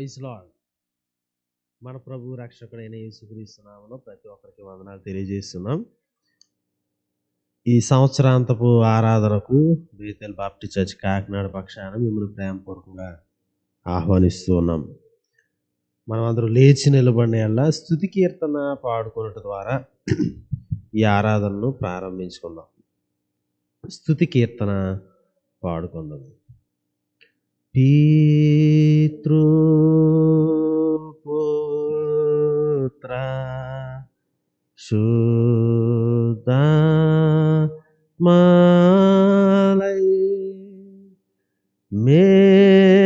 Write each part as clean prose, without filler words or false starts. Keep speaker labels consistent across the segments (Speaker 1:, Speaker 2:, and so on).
Speaker 1: Praise lord. మన ప్రభు రక్షకుడైన యేసుక్రీస్తు నామములో ప్రతి ఒక్కరికి వందనాలు తెలియజేస్తున్నాం. ఈ సంవత్సరాంతపు ఆరాధనకు బేతెల్ బాప్టిస్ట్ చర్చ్ కాకినాడ పక్షాన మిమ్మల్ని ప్రేమపూర్వకంగా ఆహ్వానిస్తూ ఉన్నాం. మనం అందరూ లేచి నిలబడిన యెడల స్తుతి కీర్తన పాడుకున్నట్టు ద్వారా ఈ ఆరాధనను ప్రారంభించుకుందాం. స్తుతి కీర్తన పాడుకుందాం. పితృ పుత్ర శుద్ధ మాలై మేళని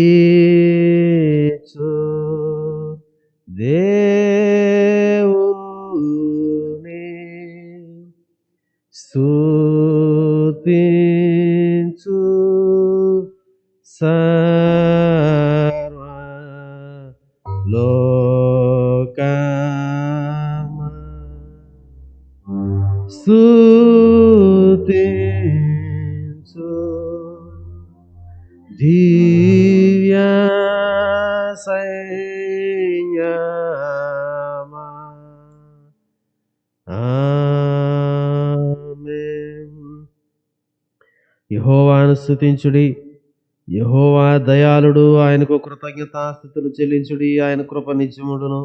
Speaker 1: ఈచు దేవుని స్తుతించు సర్వ లోకమా స్తుతించు దివ్య సైన్యమా. ఆమేన్. యెహోవాను స్తుతించుడి, యెహోవా దయాళుడు, ఆయనకు కృతజ్ఞతాస్తుతులు చెల్లించుడి, ఆయన కృప నిత్యముడును.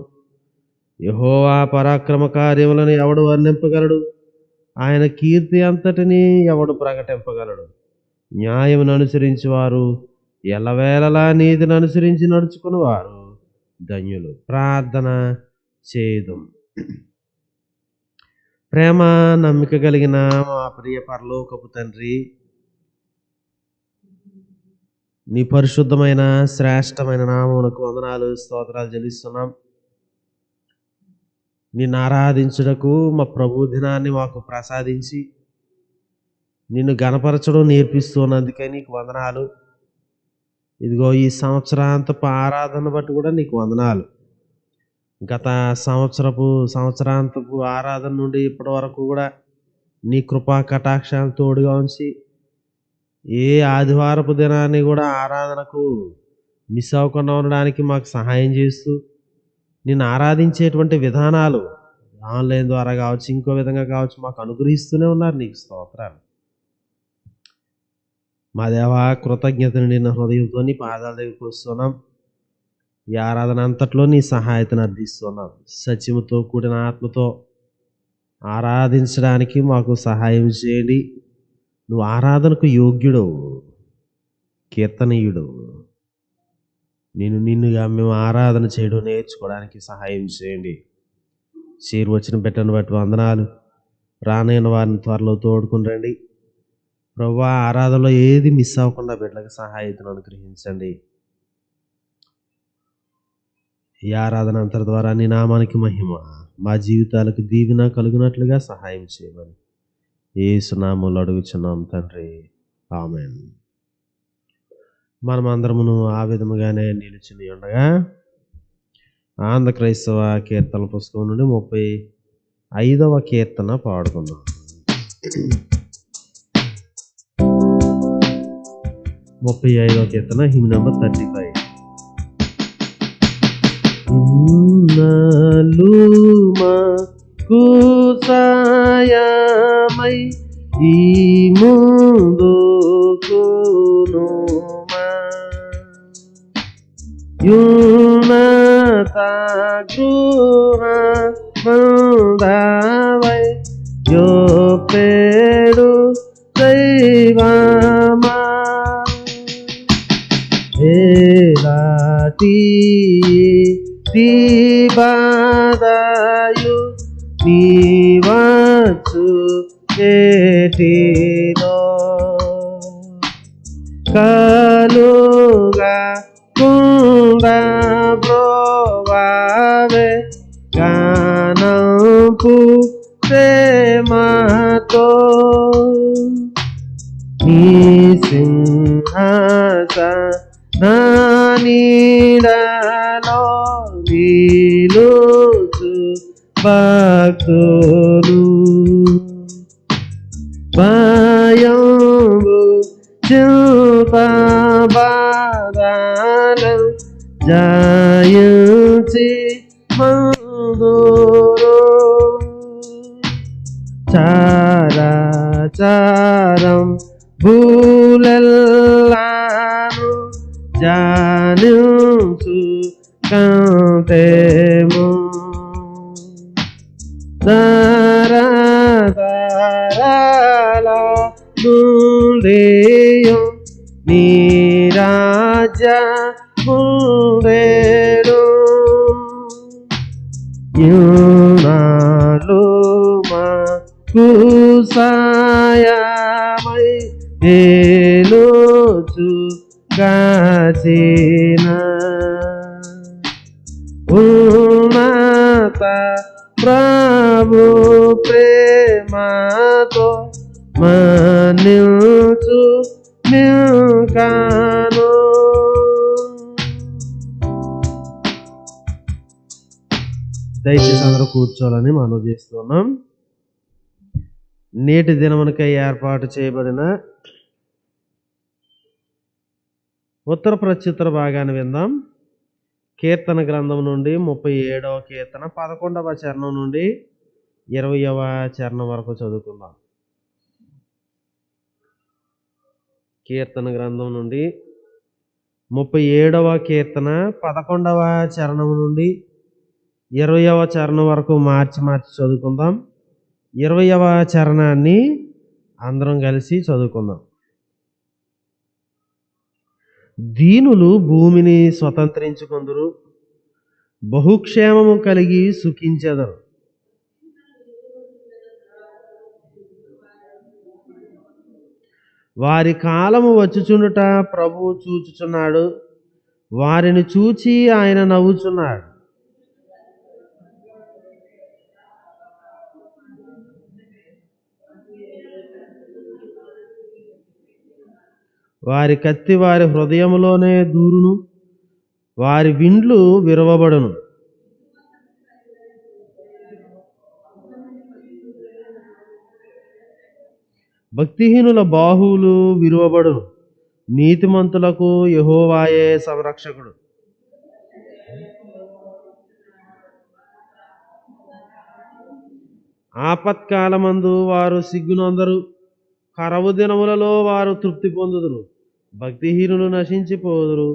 Speaker 1: యెహోవా పరాక్రమ కార్యములను ఎవడు వర్ణింపగలడు? ఆయన కీర్తి అంతటిని ఎవడు ప్రకటింపగలడు? న్యాయమును అనుసరించువారు, ఎల్లవేళలా నీతిని అనుసరించి నడుచుకుని వారు ధన్యులు. ప్రార్థన చేయుదుం. ప్రేమ నమ్మిక కలిగిన మా ప్రియ పరలోకపు తండ్రి, నీ పరిశుద్ధమైన శ్రేష్టమైన నామమునకు వందనాలు స్తోత్రాలు చెల్లిస్తున్నాం. నిన్ను ఆరాధించుటకు మా ప్రభు దినాన్ని మాకు ప్రసాదించి నిన్ను గణపరచడం నేర్పిస్తున్నందుకే నీకు వందనాలు. ఇదిగో ఈ సంవత్సరాంతపు ఆరాధన బట్టి కూడా నీకు వందనాలు. గత సంవత్సరాంతపు ఆరాధన నుండి ఇప్పటి వరకు కూడా నీ కృపా కటాక్షాలు తోడుగా ఉంచి ఏ ఆదివారపు దినాన్ని కూడా ఆరాధనకు మిస్ అవ్వకుండా ఉండడానికి మాకు సహాయం చేస్తూ నిన్ను ఆరాధించేటువంటి విధానాలు ఆన్లైన్ ద్వారా కావచ్చు, ఇంకో విధంగా కావచ్చు, మాకు అనుగ్రహిస్తూనే ఉన్నారు. నీకు స్తోత్రాలు. మా దేవా, కృతజ్ఞతను నిన్న హృదయంతో నీ పాదాల దగ్గరికి వస్తున్నాం. ఈ ఆరాధన అంతట్లో నీ సహాయతను అర్థిస్తున్నాం. సత్యముతో కూడిన ఆత్మతో ఆరాధించడానికి మాకు సహాయం చేయండి. నువ్వు ఆరాధనకు యోగ్యుడవు, కీర్తనీయుడు. నిన్నుగా మేము ఆరాధన చేయడం నేర్చుకోవడానికి సహాయం చేయండి. చేరు వచ్చిన బిడ్డను బట్టి వందనాలు. రానైన వారిని త్వరలో తోడుకుని రండి ప్రభువా. ఆరాధనలో ఏది మిస్ అవ్వకుండా బిడ్డలకు సహాయతను అనుగ్రహించండి. ఈ ఆరాధన అంతటి ద్వారా నీ నామానికి మహిమ, మా జీవితాలకు దీవెన కలుగునట్లుగా సహాయం చేయమని యేసు నామములో అడుగుచున్నాం తండ్రి. ఆమేన్. మనమందరమును ఆ విధముగానే నిలిచి ఉండగా ఆంధ్ర క్రైస్తవ కీర్తన పుస్తకం నుండి 35వ కీర్తన పాడుకుందాం. 35వ కీర్తన, హిమ్ నంబర్ 35. కుసాయమై ఈ ముందుకునుమా, యునత గృహ మందవై యోపేడు దైవమా, ఏలాటి బాదాయు నీవచ్చు కేటిలో కలుగా కుండ బ్రోవావే గానంపు ప్రేమతో నీ సింహాసనీడలో నిలుచు భక్తులు భయంబు జయించి మందురు చారం భూలెల్లాను జానించు కంటేము తరతరాల నుండియు నీ రాజ్యముండెను యునాలు మాకు సాయమై ఏలుచు కాచిన ఉన్నత ప్రభు ప్రేమతో మన్నించు నిల్కాను. దయచేసి అందరూ కూర్చోవాలని మనవి చేస్తున్నాం. నేటి దినమునకై ఏర్పాటు చేయబడిన ఉత్తర ప్రత్యుత్తర భాగాన్ని విందాం. కీర్తన గ్రంథం నుండి 37వ కీర్తన 11వ చరణం నుండి 20వ చరణం వరకు చదువుకుందాం. కీర్తన గ్రంథం నుండి 37వ కీర్తన 11వ చరణం నుండి 20వ చరణం వరకు మార్చి చదువుకుందాం. 20వ చరణాన్ని అందరం కలిసి చదువుకుందాం. దీనులు భూమిని స్వతంత్రించుకొందురు, బహుక్షేమము కలిగి సుఖించెదరు. వారి కాలము వచ్చుచుండుట ప్రభువు చూచుచున్నాడు, వారిని చూచి ఆయన నవ్వుచున్నాడు. వారి కత్తి వారి హృదయములోనే దూరును, వారి విండ్లు విరవబడును. భక్తిహీనుల బాహువులు విరువబడును, నీతిమంతులకు యెహోవాయే సంరక్షకుడు. ఆపత్కాలమందు వారు సిగ్గునందరు, కరవు దినములలో వారు తృప్తి పొందుదురు. భక్తిహీనులు నశించిపోదురు,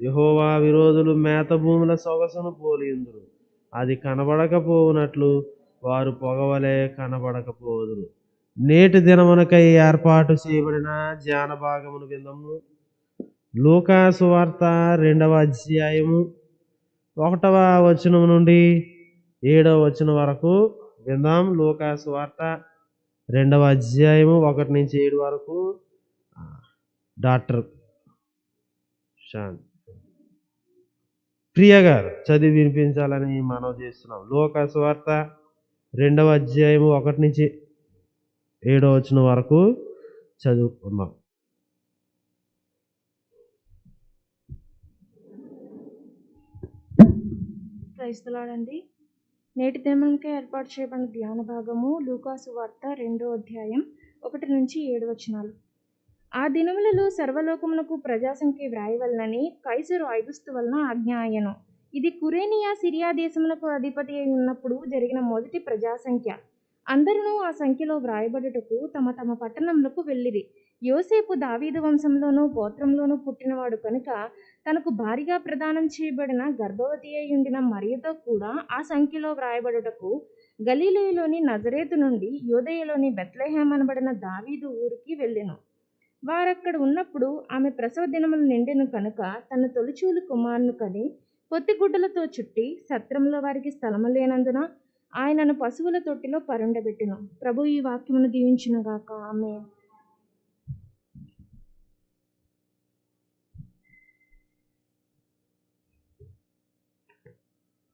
Speaker 1: యెహోవా విరోధులు మేత భూముల సొగసును పోలియుందురు. అది కనబడకపోవునట్లు వారు పొగవలే కనబడకపోదురు. నేటి దినమునకై ఏర్పాటు చేయబడిన ధ్యాన భాగమును విందము. లూకా సువార్త 2వ అధ్యాయము 1వ వచనం నుండి 7వ వచనం వరకు విందాం. లూకా సువార్త 2వ అధ్యాయము 1 నుంచి 7 వరకు డాక్టర్ శాంత్ ప్రియ గారు చదివి వినిపించాలని మనవి చేస్తున్నాం. లూకా సువార్త 2వ అధ్యాయము 1 నుంచి 7వ వచనం వరకు చదువుకుందాం.
Speaker 2: క్రైస్తలాడండి. నేటి దినమునకే ఏర్పాటు చేయబడిన ధ్యాన భాగము లూకా సువార్త 2వ అధ్యాయం 1 నుంచి 7 వచనాలు. ఆ దినములలో సర్వలోకమునకు ప్రజాసంఖ్య వ్రాయవలనని కైసరు ఐగుస్తు వలన ఆజ్ఞ అయ్యెను. ఇది కురేనియా సిరియా దేశమునకు అధిపతి అయి ఉన్నప్పుడు జరిగిన మొదటి ప్రజాసంఖ్య. అందరూ ఆ సంఖ్యలో వ్రాయబడుటకు తమ తమ పట్టణములకు వెళ్ళిరి. యోసేపు దావీదు వంశంలోనూ గోత్రంలోనూ పుట్టినవాడు కనుక తనకు భారీగా ప్రదానం చేయబడిన గర్భవతి అయి ఉండిన మరియతో కూడా ఆ సంఖ్యలో వ్రాయబడుటకు గలిలయలోని నజరేతు నుండి యూదయలోని బెత్లెహేము అనబడిన దావీదు ఊరికి వెళ్ళెను. వారక్కడ ఉన్నప్పుడు ఆమె ప్రసవ దినములు నిండెను కనుక తన తొలిచూలు కుమారుని కని పొత్తిగుడ్డలతో చుట్టి సత్రంలో వారికి స్థలము లేనందున ఆయనను పశువుల తొట్టిలో పరుండబెట్టెను. ప్రభు ఈ వాక్యమును దీవించునుగాక. ఆమేన్.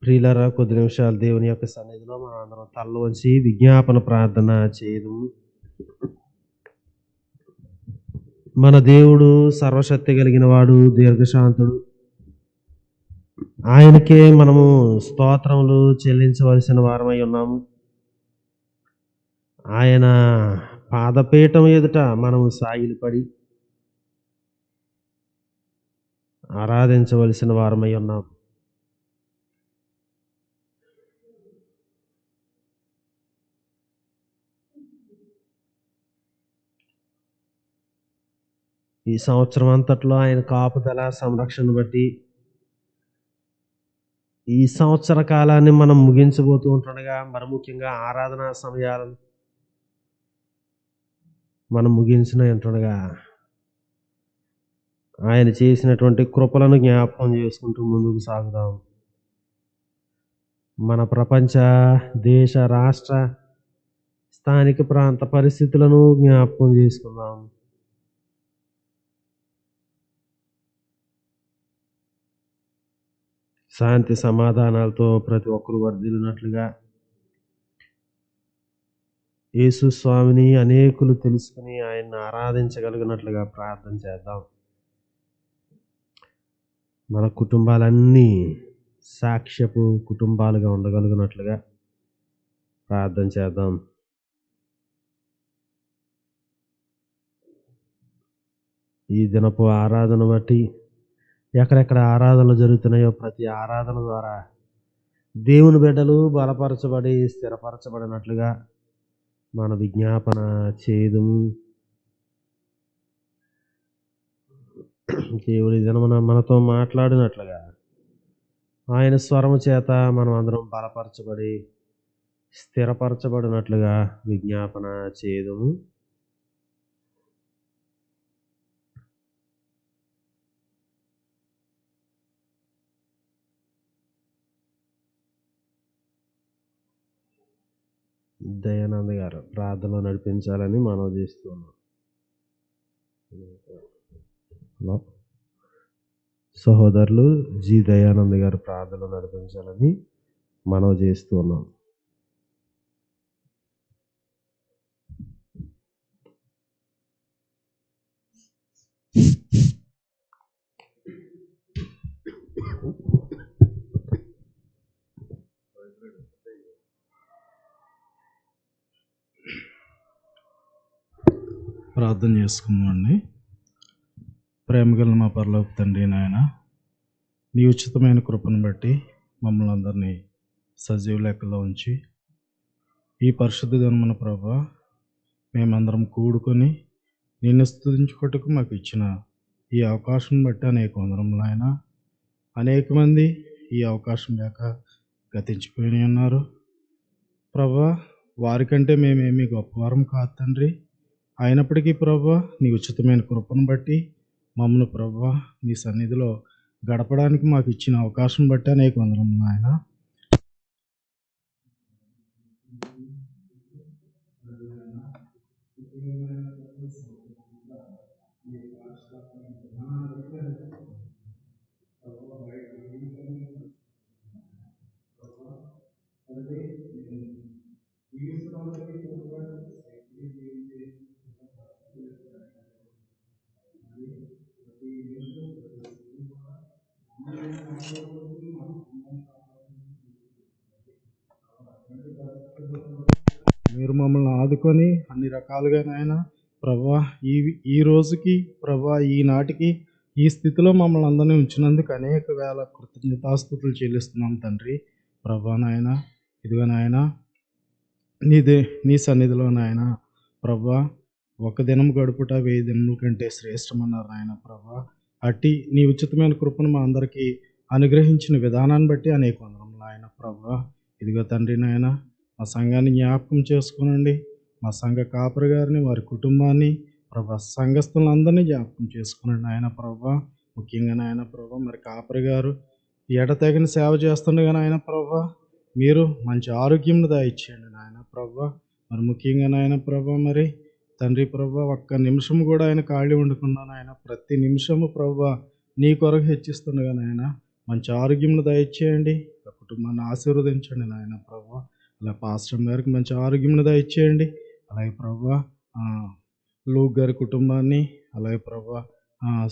Speaker 1: ప్రియులారా, కొద్ది నిమిషాలు దేవుని యొక్క సన్నిధిలో మనం అందరం తలలో వంచి విజ్ఞాపన ప్రార్థన చేయదు. మన దేవుడు సర్వశక్తి కలిగిన వాడు, దీర్ఘశాంతుడు. ఆయనకే మనము స్తోత్రములు చెల్లించవలసిన వారమై ఉన్నాము. ఆయన పాదపీఠం ఎదుట మనము సాగిలపడి ఆరాధించవలసిన వారమై ఉన్నాం. ఈ సంవత్సరం అంతట్లో ఆయన కాపుదల సంరక్షణ బట్టి ఈ సంవత్సర కాలాన్ని మనం ముగించబోతూ ఉంటుండగా, మరి ముఖ్యంగా ఆరాధనా సమయాలను మనం ముగించిన ఉంటుండగా ఆయన చేసినటువంటి కృపలను జ్ఞాపకం చేసుకుంటూ ముందుకు సాగుదాం. మన ప్రపంచ, దేశ, రాష్ట్ర, స్థానిక ప్రాంత పరిస్థితులను జ్ఞాపకం చేసుకుందాం. శాంతి సమాధానాలతో ప్రతి ఒక్కరు వర్ధిల్లినట్లుగా యేసు స్వామిని అనేకులు తెలుసుకుని ఆయన్ని ఆరాధించగలిగినట్లుగా ప్రార్థన చేద్దాం. మన కుటుంబాలన్నీ సాక్ష్యపు కుటుంబాలుగా ఉండగలిగినట్లుగా ప్రార్థన చేద్దాం. ఈ దినపు ఆరాధన బట్టి ఎక్కడెక్కడ ఆరాధనలు జరుగుతున్నాయో ప్రతి ఆరాధన ద్వారా దేవుని బిడ్డలు బలపరచబడి స్థిరపరచబడినట్లుగా మన విజ్ఞాపన చేదుము. దేవుడి దినమున మనతో మాట్లాడినట్లుగా ఆయన స్వరము చేత మనం అందరం బలపరచబడి స్థిరపరచబడినట్లుగా విజ్ఞాపన చేదుము. దయానంద్ గారు ప్రార్థనలో నడిపించాలని మనవి చేస్తున్నాం. సహోదరులు జి దయానంద్ గారు ప్రార్థనలో నడిపించాలని మనవి చేస్తున్నాం.
Speaker 3: ప్రార్థన చేసుకుందామండి. ప్రేమగల మా పరలోక తండ్రి, నాయన నీ ఉచితమైన కృపను బట్టి మమ్మల్ని అందరినీ సజీవ లెక్కలో ఉంచి ఈ పరిశుద్ధ దినమున ప్రభా మేమందరం కూడుకొని నిన్ను స్తుతించుకోవటకు మాకు ఇచ్చిన ఈ అవకాశం బట్టి అనేక వందనములు నాయన. అనేక మంది ఈ అవకాశం లేక గతించిపోయి ఉన్నారు ప్రభా. వారికంటే మేమేమి గొప్పవారం కాదు తండ్రి. అయినప్పటికీ ప్రభా నీ ఉచితమైన కృపను బట్టి మమ్మల్ని ప్రభా నీ సన్నిధిలో గడపడానికి మాకు ఇచ్చిన అవకాశం బట్టి అనేక వందనములు నాయన. మీరు మమ్మల్ని ఆదుకొని అన్ని రకాలుగా నాయన ప్రభా ఈ రోజుకి ప్రభా ఈనాటికి ఈ స్థితిలో మమ్మల్ని అందరినీ ఉంచినందుకు అనేక వేల కృతజ్ఞతాస్తుతులు చెల్లిస్తున్నాం తండ్రి. ప్రభా నాయన ఇదిగో నాయన నీ సన్నిధిలో నాయన ప్రభా ఒక దినం గడుపుట 1000 దినముల కంటే శ్రేష్టమన్నారు నాయన ప్రభా. అట్టి నీ ఉచితమైన కృపను మా అందరికీ అనుగ్రహించిన విధానాన్ని బట్టి అనేక వందనములు నాయన ప్రభా. ఇదిగో తండ్రి నాయన మా సంఘాన్ని జ్ఞాపకం చేసుకోనండి. మా సంఘ కాపరి గారిని, వారి కుటుంబాన్ని ప్రభా, సంఘస్థులందరినీ జ్ఞాపకం చేసుకునండి నాయన ప్రభా. ముఖ్యంగా నాయన ప్రభా మరి కాపరి గారు ఎడతెగని సేవ చేస్తుండగా నాయన ప్రభా మీరు మంచి ఆరోగ్యంను దయచేయండి నాయన ప్రభా. మరి ముఖ్యంగా నాయన ప్రభా మరి తండ్రి ప్రభా ఒక్క నిమిషం కూడా ఆయన ఖాళీ ఉండకుండా నాయన ప్రతి నిమిషము ప్రభా నీ కొరకు హెచ్చిస్తుండగా నాయన మంచి ఆరోగ్యంను దయచేయండి. ఆ కుటుంబాన్ని ఆశీర్వదించండి నాయన ప్రభా. అలా పాస్టర్ గారికి మంచి ఆరోగ్యంను దయచేయండి. అలాగే ప్రభా లూక్ గారి కుటుంబాన్ని, అలాగే ప్రభా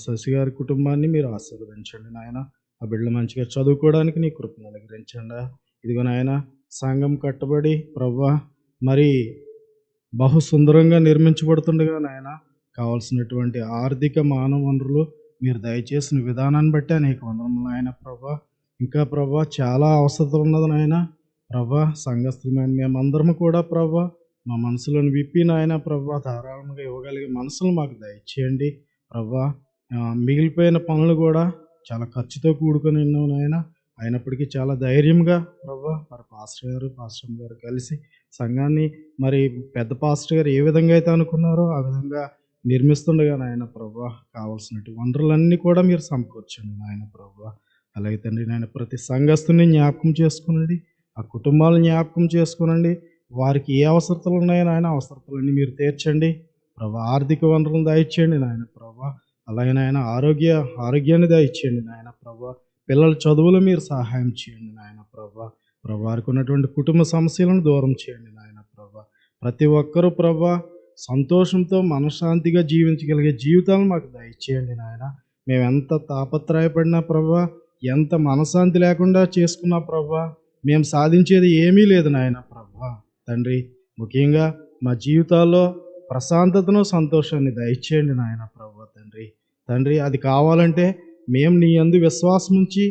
Speaker 3: శశి గారి కుటుంబాన్ని మీరు ఆశీర్వదించండి నాయన. ఆ బిడ్డలు మంచిగా చదువుకోవడానికి నీ కృపను అనుగ్రహించండి. ఇదిగో నాయన సంఘం కట్టబడి ప్రభా మరి బహు సుందరంగా నిర్మించబడుతుండగా నాయన కావాల్సినటువంటి ఆర్థిక మానవ వనరులు మీరు దయచేసిన విధానాన్ని బట్టి అనేక వందనములు నాయన ప్రభా. ఇంకా ప్రభా చాలా అవసరం ఉన్నది నాయన ప్రభా. సంఘస్థులమైన మేమందరము కూడా ప్రభా మా మనసులను విప్పి నాయన ప్రభా ధారాళంగా ఇవ్వగలిగే మనసులు మాకు దయచేయండి ప్రభా. మిగిలిపోయిన పనులు కూడా చాలా ఖర్చుతో కూడుకొని ఉన్నావు నాయన. అయినప్పటికీ చాలా ధైర్యంగా ప్రభా మరి పాస్టర్ గారు కలిసి సంఘాన్ని మరి పెద్ద పాస్టర్ గారు ఏ విధంగా అయితే అనుకున్నారో ఆ విధంగా నిర్మిస్తుండగా నాయన ప్రభా కావాల్సినటువంటి వనరులన్నీ కూడా మీరు సమకూర్చండి నాయన ప్రభా. అలాగే తండ్రి నాయన ప్రతి సంఘస్థుని జ్ఞాపకం చేసుకునండి, ఆ కుటుంబాలను జ్ఞాపకం చేసుకునండి. వారికి ఏ అవసరతలు ఉన్నాయో నాయన అవసరతలన్నీ మీరు తీర్చండి ప్రభా. ఆర్థిక వనరులను దయచేయండి నాయన ప్రభా. అలాగే నాయన ఆరోగ్యాన్ని దయచేయండి నాయన ప్రభా. పిల్లల చదువులు మీరు సహాయం చేయండి నాయన ప్రభా. వారికి ఉన్నటువంటి కుటుంబ సమస్యలను దూరం చేయండి నాయన ప్రభా. ప్రతి ఒక్కరూ ప్రభా సంతోషంతో మనశ్శాంతిగా జీవించగలిగే జీవితాలను మాకు దయచేయండి నాయన. మేము ఎంత తాపత్రయపడినా ప్రభా, ఎంత మనశ్శాంతి లేకుండా చేసుకున్నా ప్రభా, మేము సాధించేది ఏమీ లేదు నాయన ప్రభా. తండ్రి ముఖ్యంగా మా జీవితాల్లో ప్రశాంతతను సంతోషాన్ని దయచేయండి నాయన ప్రభా. తండ్రి అది కావాలంటే మేము నీ యందు విశ్వాసం ఉంచి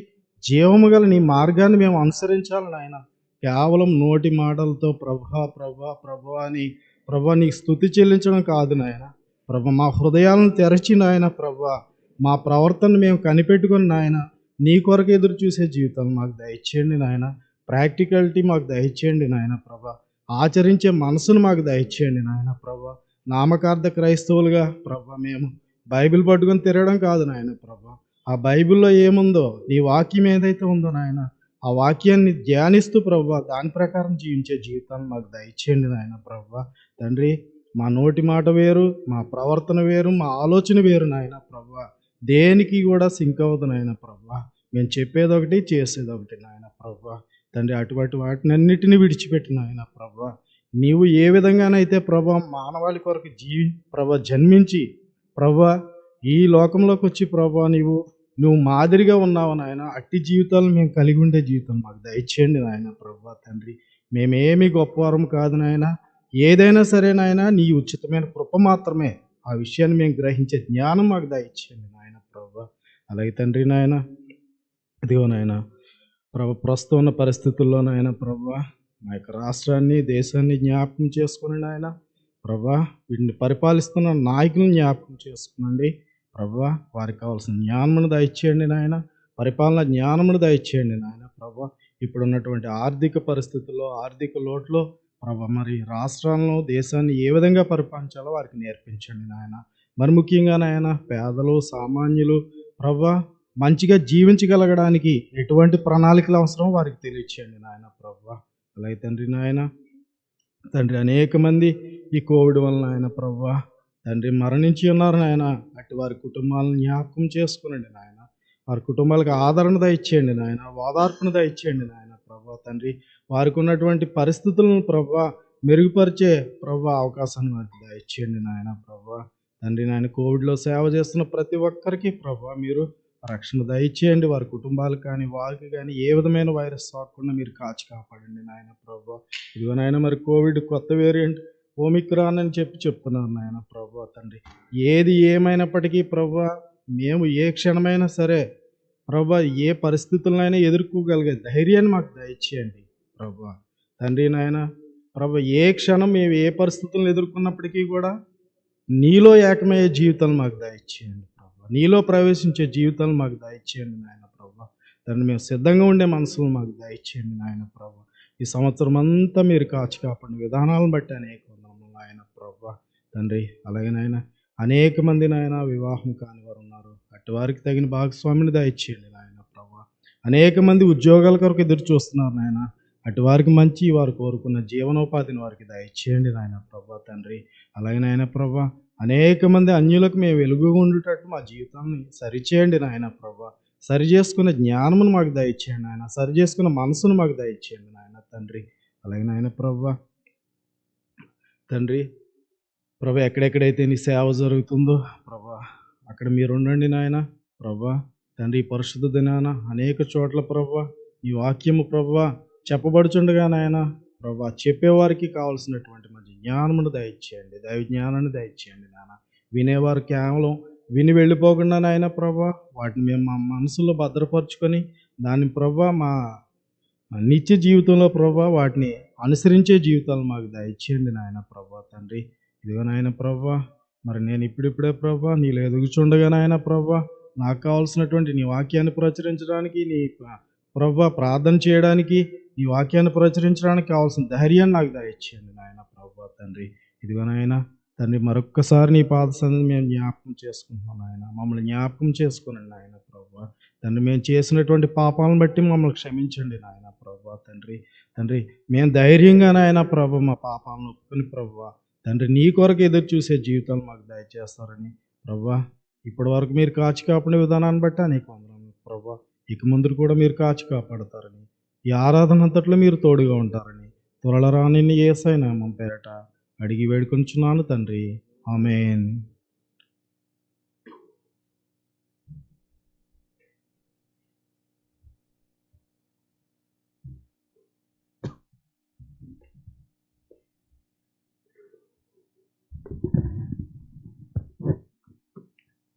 Speaker 3: జీవము గల నీ మార్గాన్ని మేము అనుసరించాలి నాయన. కేవలం నోటి మాటలతో ప్రభా అని ప్రభా నీకు స్తుతి చెల్లించడం కాదు నాయన ప్రభా. మా హృదయాలను తెరచి నాయన ప్రభా మా ప్రవర్తనను మేము కనిపెట్టుకుని నాయన నీ కొరకు ఎదురు చూసే జీవితాలు మాకు దయచేయండి నాయన. ప్రాక్టికాలిటీ మాకు దయచేయండి నాయన ప్రభా. ఆచరించే మనసును మాకు దయచేయండి నాయన ప్రభా. నామకార్థ క్రైస్తవులుగా ప్రభా మేము బైబిల్ పట్టుకొని తిరగడం కాదు నాయన ప్రభా. ఆ బైబిల్లో ఏముందో నీ వాక్యం ఏదైతే ఉందో నాయన ఆ వాక్యాన్ని ధ్యానిస్తూ ప్రభా దాని ప్రకారం జీవించే జీవితాన్ని మాకు దయచేయండి నాయన ప్రభా. తండ్రి మా నోటి మాట వేరు, మా ప్రవర్తన వేరు, మా ఆలోచన వేరు నాయన ప్రభా. దేనికి కూడా సింక్ అవ్వదు నాయన ప్రభా. మేము చెప్పేది ఒకటి చేసేది ఒకటి నాయన ప్రభా. తండ్రి అటువంటి వాటినన్నిటిని విడిచిపెట్టిన ఆయన ప్రభా. నీవు ఏ విధంగానైతే ప్రభా మానవాళి కొరకు ప్రభా జన్మించి ప్రభా ఈ లోకంలోకి వచ్చి ప్రభా నువ్వు మాదిరిగా ఉన్నావు నాయన. అట్టి జీవితాలను మేము కలిగి ఉండే జీవితం మాకు దయచేయండి నాయన ప్రభా. తండ్రి మేమేమి గొప్పవారం కాదు నాయన. ఏదైనా సరే నాయన నీ ఉచితమైన కృప మాత్రమే. ఆ విషయాన్ని మేము గ్రహించే జ్ఞానం మాకు దయచేయండి నాయన ప్రభా. అలాగే తండ్రి నాయన ఇదిగో నాయన ప్రభా ప్రస్తుతం ఉన్న పరిస్థితుల్లో నాయన ప్రభా మా యొక్క రాష్ట్రాన్ని దేశాన్ని జ్ఞాపకం చేసుకుని నాయన ప్రభా వీటిని పరిపాలిస్తున్న నాయకులను జ్ఞాపకం చేసుకునండి ప్రభా. వారికి కావాల్సిన జ్ఞానమును దయచేయండి నాయన. పరిపాలన జ్ఞానమును దయచేయండి నాయన ప్రభా. ఇప్పుడున్నటువంటి ఆర్థిక పరిస్థితుల్లో ఆర్థిక లోట్లో ప్రభా మరి రాష్ట్రాలను దేశాన్ని ఏ విధంగా పరిపాలించాలో వారికి నేర్పించండి నాయన. మరి ముఖ్యంగా నాయన పేదలు సామాన్యులు ప్రభా మంచిగా జీవించగలగడానికి ఎటువంటి ప్రణాళికలు అవసరం వారికి తెలియచేయండి నాయన ప్రభా. అలాగే తండ్రి అనేక మంది ఈ కోవిడ్ వలన ఆయన ప్రభా తండ్రి మరణించి ఉన్నారు నాయన. అటు వారి కుటుంబాలను జ్ఞాపకం చేసుకునండి నాయన. వారి కుటుంబాలకు ఆదరణ దయచేయండి నాయన, ఓదార్పును దయచేయండి నాయన ప్రభా. తండ్రి వారికి ఉన్నటువంటి పరిస్థితులను ప్రభా మెరుగుపరిచే ప్రభా అవకాశాన్ని వారికి దయచేయండి నాయన ప్రభా. తండ్రి నాయన కోవిడ్లో సేవ చేస్తున్న ప్రతి ఒక్కరికి ప్రభా మీరు రక్షణ దయచేయండి. వారి కుటుంబాలు కానీ వారికి కానీ ఏ విధమైన వైరస్ సోకకుండా మీరు కాచి కాపాడండి నాయన ప్రభా. ఇదిగో నాయన మరి కోవిడ్ కొత్త వేరియంట్ ఓమిక్రాన్ అని చెప్తున్నారు నాయన ప్రభా. తండ్రి ఏది ఏమైనప్పటికీ ప్రభా మేము ఏ క్షణమైనా సరే ప్రభా ఏ పరిస్థితులనైనా ఎదుర్కోగలిగే ధైర్యాన్ని మాకు దయచేయండి ప్రభా. తండ్రి నాయన ప్రభా ఏ క్షణం మేము ఏ పరిస్థితులను ఎదుర్కొన్నప్పటికీ కూడా నీలో ఏకమయ్యే జీవితాలు మాకు దయచేయండి ప్రభా. నీలో ప్రవేశించే జీవితాలు మాకు దయచేయండి నాయన ప్రభా. తండ్రి మేము సిద్ధంగా ఉండే మనసులు మాకు దయచేయండి నాయన ప్రభా. ఈ సంవత్సరం అంతా మీరు కాచి కాపాడిన విధానాలను బట్టి అనేక వందనములు నాయన ప్రభా. తండ్రి అలాగే నాయన అనేక మంది నాయన వివాహం కాని వారు ఉన్నారు. అటు వారికి తగిన భాగస్వామిని దయచేయండి నాయన ప్రభా. అనేక మంది ఉద్యోగాల కొరకు ఎదురు చూస్తున్నారు నాయన. అటు వారికి మంచి వారు కోరుకున్న జీవనోపాధిని వారికి దయచేయండి నాయన ప్రభా. తండ్రి అలాగే నాయన ప్రభా అనేక మంది అన్యులకు మేము వెలుగుగా ఉండేటట్టు మా జీవితాన్ని సరిచేయండి నాయన ప్రభా. సరి చేసుకున్న జ్ఞానమును మాకు దయచేయండి నాయన. సరి చేసుకున్న మనసును మాకు దయచేయండి నాయన తండ్రి అలాగే నాయన ప్రభా. తండ్రి ప్రభా ఎక్కడెక్కడైతే నీ సేవ జరుగుతుందో ప్రభా అక్కడ మీరు ఉండండి నాయన ప్రభా. తండ్రి పరిశుద్ధ దినాన అనేక చోట్ల ప్రభా ఈ వాక్యము ప్రభా చెప్పబడుచుండగా నాయన ప్రభా చెప్పేవారికి కావాల్సినటువంటి మంచి జ్ఞానమును దయచేయండి, దైవ జ్ఞానాన్ని దయచేయండి నాయన. వినేవారు కేవలం విని వెళ్ళిపోకుండా నాయన ప్రభా వాటిని మేము మా మనసులో భద్రపరుచుకొని దాన్ని ప్రభా మా నిత్య జీవితంలో ప్రభా వాటిని అనుసరించే జీవితాలు మాకు దయచేయండి నాయన ప్రభా తండ్రి. ఇదిగో నాయన ప్రభా మరి నేను ఇప్పుడిప్పుడే ప్రభా నీలో ఎదుగుచుండగా నాయన ప్రభా నాకు కావాల్సినటువంటి నీ వాక్యాన్ని ప్రచురించడానికి నీ ప్రభా ప్రార్థన చేయడానికి నీ వాక్యాన్ని ప్రచురించడానికి కావాల్సిన ధైర్యాన్ని నాకు దయచేయండి నాయన ప్రభా తండ్రి. ఇదిగో నాయన తండ్రి మరొక్కసారి నీ పాద సన్నిధిని మేము జ్ఞాపకం చేసుకుంటున్నాం నాయన. మమ్మల్ని జ్ఞాపకం చేసుకునండి నాయన ప్రభా తండ్రి. మేము చేసినటువంటి పాపాలను బట్టి మమ్మల్ని క్షమించండి నాయన ప్రభా తండ్రి. తండ్రి మేము ధైర్యంగా నాయన ప్రభా మా పాపాలను ఒప్పుకొని ప్రభా తండ్రి నీ కొరకు ఎదురు చూసే జీవితాలు మాకు దయచేస్తారని ప్రభా ఇప్పటి వరకు మీరు కాచి కాపాడే విధానాన్ని బట్టి అనేక వందనాలు ప్రభా. ఇక ముందు కూడా మీరు కాచి కాపాడతారని ఈ ఆరాధన అంతట్లో మీరు తోడుగా ఉంటారని త్వరలో రాని యేసయ్య నామం పేరట అడిగి వేడుకొంచున్నాను తండ్రి. ఆమేన్.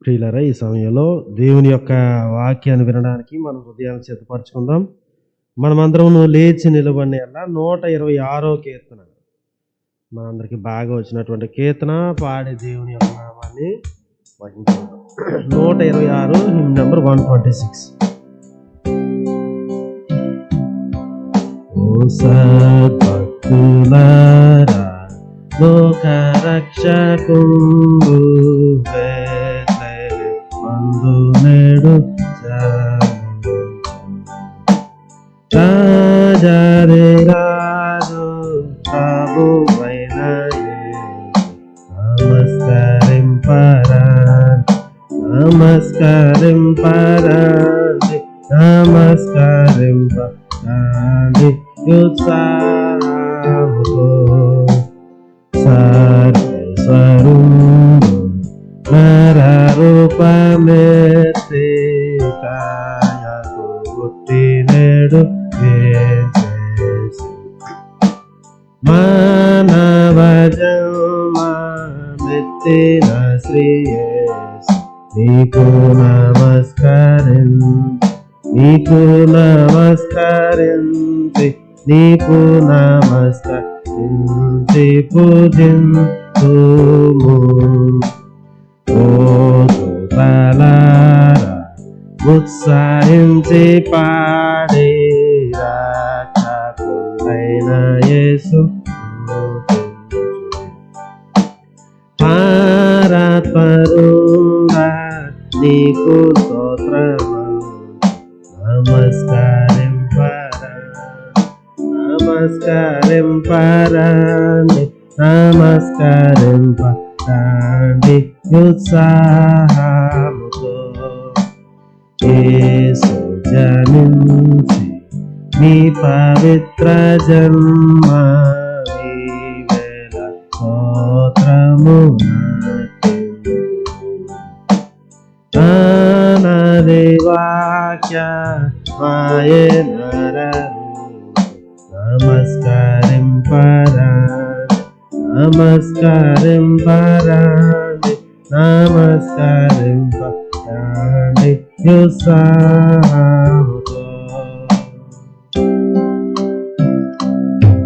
Speaker 1: ప్రియులారా, ఈ సమయంలో దేవుని యొక్క వాక్యాన్ని వినడానికి మనం హృదయాన్ని సిద్ధపరచుకుందాం. మనమందరం లేచి నిలబడిన 126వ కీర్తన మనందరికి బాగా వచ్చినటువంటి కీర్తన పాడే దేవుని యొక్క నామాన్ని వహించుకుందాం. 126 హిమ్ నెంబర్ 126. ఓ సద్భక్తులారా లోక రక్షకుండు మందు నేడు రాజారే రాజు ప్రభువైన నమస్కరింపరాండి ఉత్సాహముతో సర్వేశ్వరుడు నరరూపమెత్తి కాయకు పుట్టి నేడు మానవ జన్మమెత్తిన శ్రీ యేసు నీకు నమస్కరించి పూజింతుము. ఓ దూతలారా ఉత్సాహించి పాడి రక్షకుడైన యేసు పారాత్పరుడా నీకు స్తోత్రము. నమస్కరింపరాండి ఉత్సాహముతో యేసు జనించి నీ పవిత్ర జన్మ వేళ స్తోత్రము ఆనది వాక్య మాయనరరు నమస్కరింపరాండి ఉత్సాహముతో.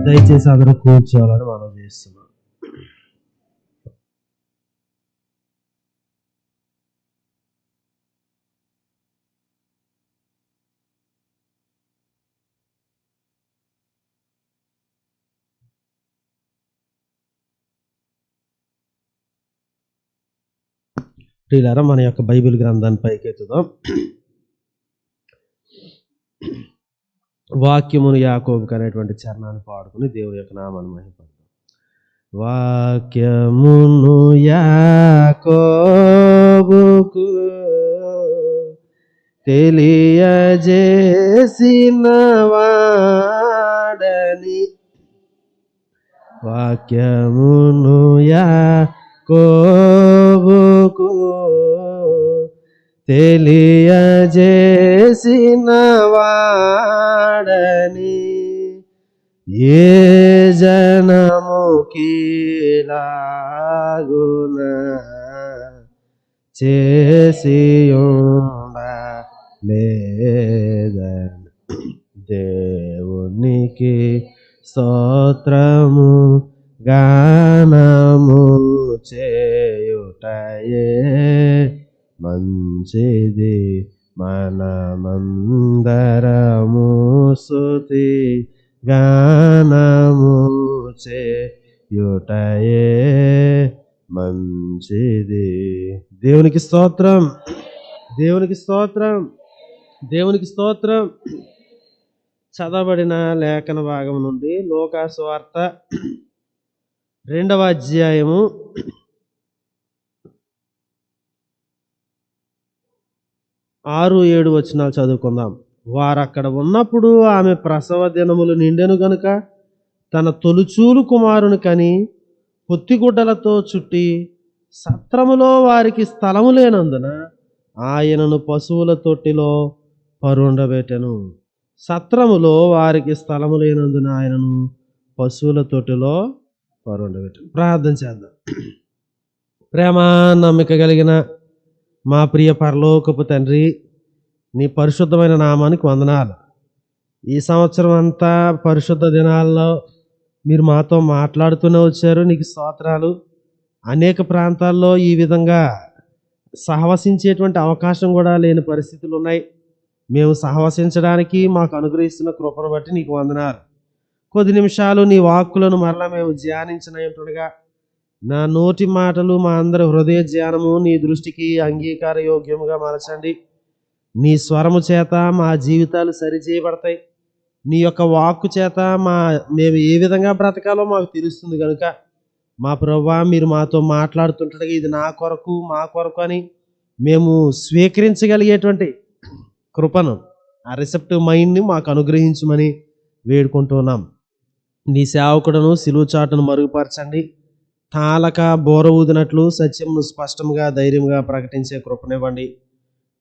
Speaker 1: దయచేసి అందరూ కూర్చోవాలని మనం చేస్తున్నాం. ప్రియులారా, మన యొక్క బైబిల్ గ్రంథాన్ని పైకెత్తుదాం. వాక్యమును యాకోబుకు అనేటువంటి చరణాన్ని పాడుకుని దేవుని యొక్క నామాన్ని మహిమపడతాం. వాక్యమును యాకోబుకు తెలియజేసిన వాడని వాక్యమును యాకోబుకు తెలియజేసిన వాడని ఏ జనముకిలాగున చేసి ఉండలేదని దేవునికి స్తోత్రము గానము చేయుటయే మంచిది. మనమందరము స్తుతి గానము చేయుటయే మంచిది. దేవునికి స్తోత్రం, దేవునికి స్తోత్రం, దేవునికి స్తోత్రం. చదవబడిన లేఖన భాగం నుండి లూకా సువార్త 2వ అధ్యాయము 6-7 వచనాలు చదువుకుందాం. వారు అక్కడ ఉన్నప్పుడు ఆమె ప్రసవ దినములు నిండెను గనుక తన తొలిచూలు కుమారుని కని పొత్తిగుడ్డలతో చుట్టి సత్రములో వారికి స్థలము లేనందున ఆయనను పశువుల తొట్టిలో పరుండబెట్టెను. సత్రములో వారికి స్థలము లేనందున ఆయనను పశువుల తొట్టిలో పరుండబెట్టెను. ప్రార్థన చేద్దాం. ప్రేమ నమ్మిక కలిగిన మా ప్రియ పరలోకపు తండ్రి, నీ పరిశుద్ధమైన నామానికి వందనాలు. ఈ సంవత్సరం అంతా పరిశుద్ధ దినాల్లో మీరు మాతో మాట్లాడుతూనే వచ్చారు. నీకు స్తోత్రాలు. అనేక ప్రాంతాల్లో ఈ విధంగా సహవసించేటువంటి అవకాశం కూడా లేని పరిస్థితులు ఉన్నాయి. మేము సహవసించడానికి మాకు అనుగ్రహిస్తున్న కృపను బట్టి నీకు వందనాలు. కొద్ది నిమిషాలు నీ వాక్కులను మరలా మేము ధ్యానించినట్టుగా నా నోటి మాటలు మా అందరి హృదయ ధ్యానము నీ దృష్టికి అంగీకార యోగ్యముగా మలచండి. నీ స్వరము చేత మా జీవితాలు సరిచేయబడతాయి. నీ యొక్క వాక్కు చేత మేము ఏ విధంగా బ్రతకాలో మాకు తెలుస్తుంది కనుక మా ప్రభువా, మీరు మాతో మాట్లాడుతుండగా ఇది నా కొరకు మా కొరకు అని మేము స్వీకరించగలిగేటువంటి కృపను, ఆ రిసెప్టివ్ మైండ్ని మాకు అనుగ్రహించమని వేడుకుంటున్నాం. నీ సేవకుడును సిలువ చాటును మరుగుపరచండి. తాళక బోర ఊదినట్లు సత్యమును స్పష్టంగా ధైర్యంగా ప్రకటించే కృపనివ్వండి.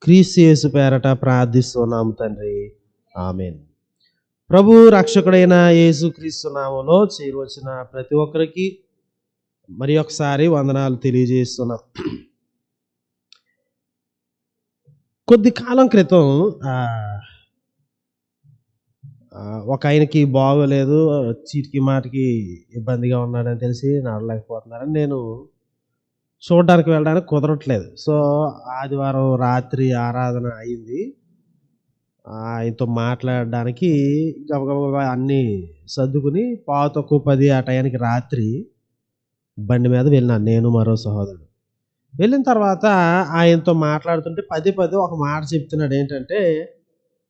Speaker 1: క్రీస్తు యేసు పేరట ప్రార్థిస్తున్నాము తండ్రి, ఆమేన్. ప్రభు రక్షకుడైన యేసు క్రీస్తు నామములో చేరువచ్చిన ప్రతి ఒక్కరికి మరి ఒకసారి వందనాలు తెలియజేస్తున్నాం. కొద్ది కాలం క్రితం ఒక ఆయనకి బాగోలేదు, చీటికి మాటికి ఇబ్బందిగా ఉన్నాడని తెలిసి నడలేకపోతున్నారని నేను చూడడానికి వెళ్ళడానికి కుదరట్లేదు. సో ఆదివారం రాత్రి ఆరాధన అయింది. ఆయనతో మాట్లాడడానికి గబగబా అన్నీ సర్దుకుని 9:10 ఆ టయానికి రాత్రి బండి మీద వెళ్ళినాను, నేను మరో సహోదరుడు. వెళ్ళిన తర్వాత ఆయనతో మాట్లాడుతుంటే పదే ఒక మాట చెప్తున్నాడు. ఏంటంటే,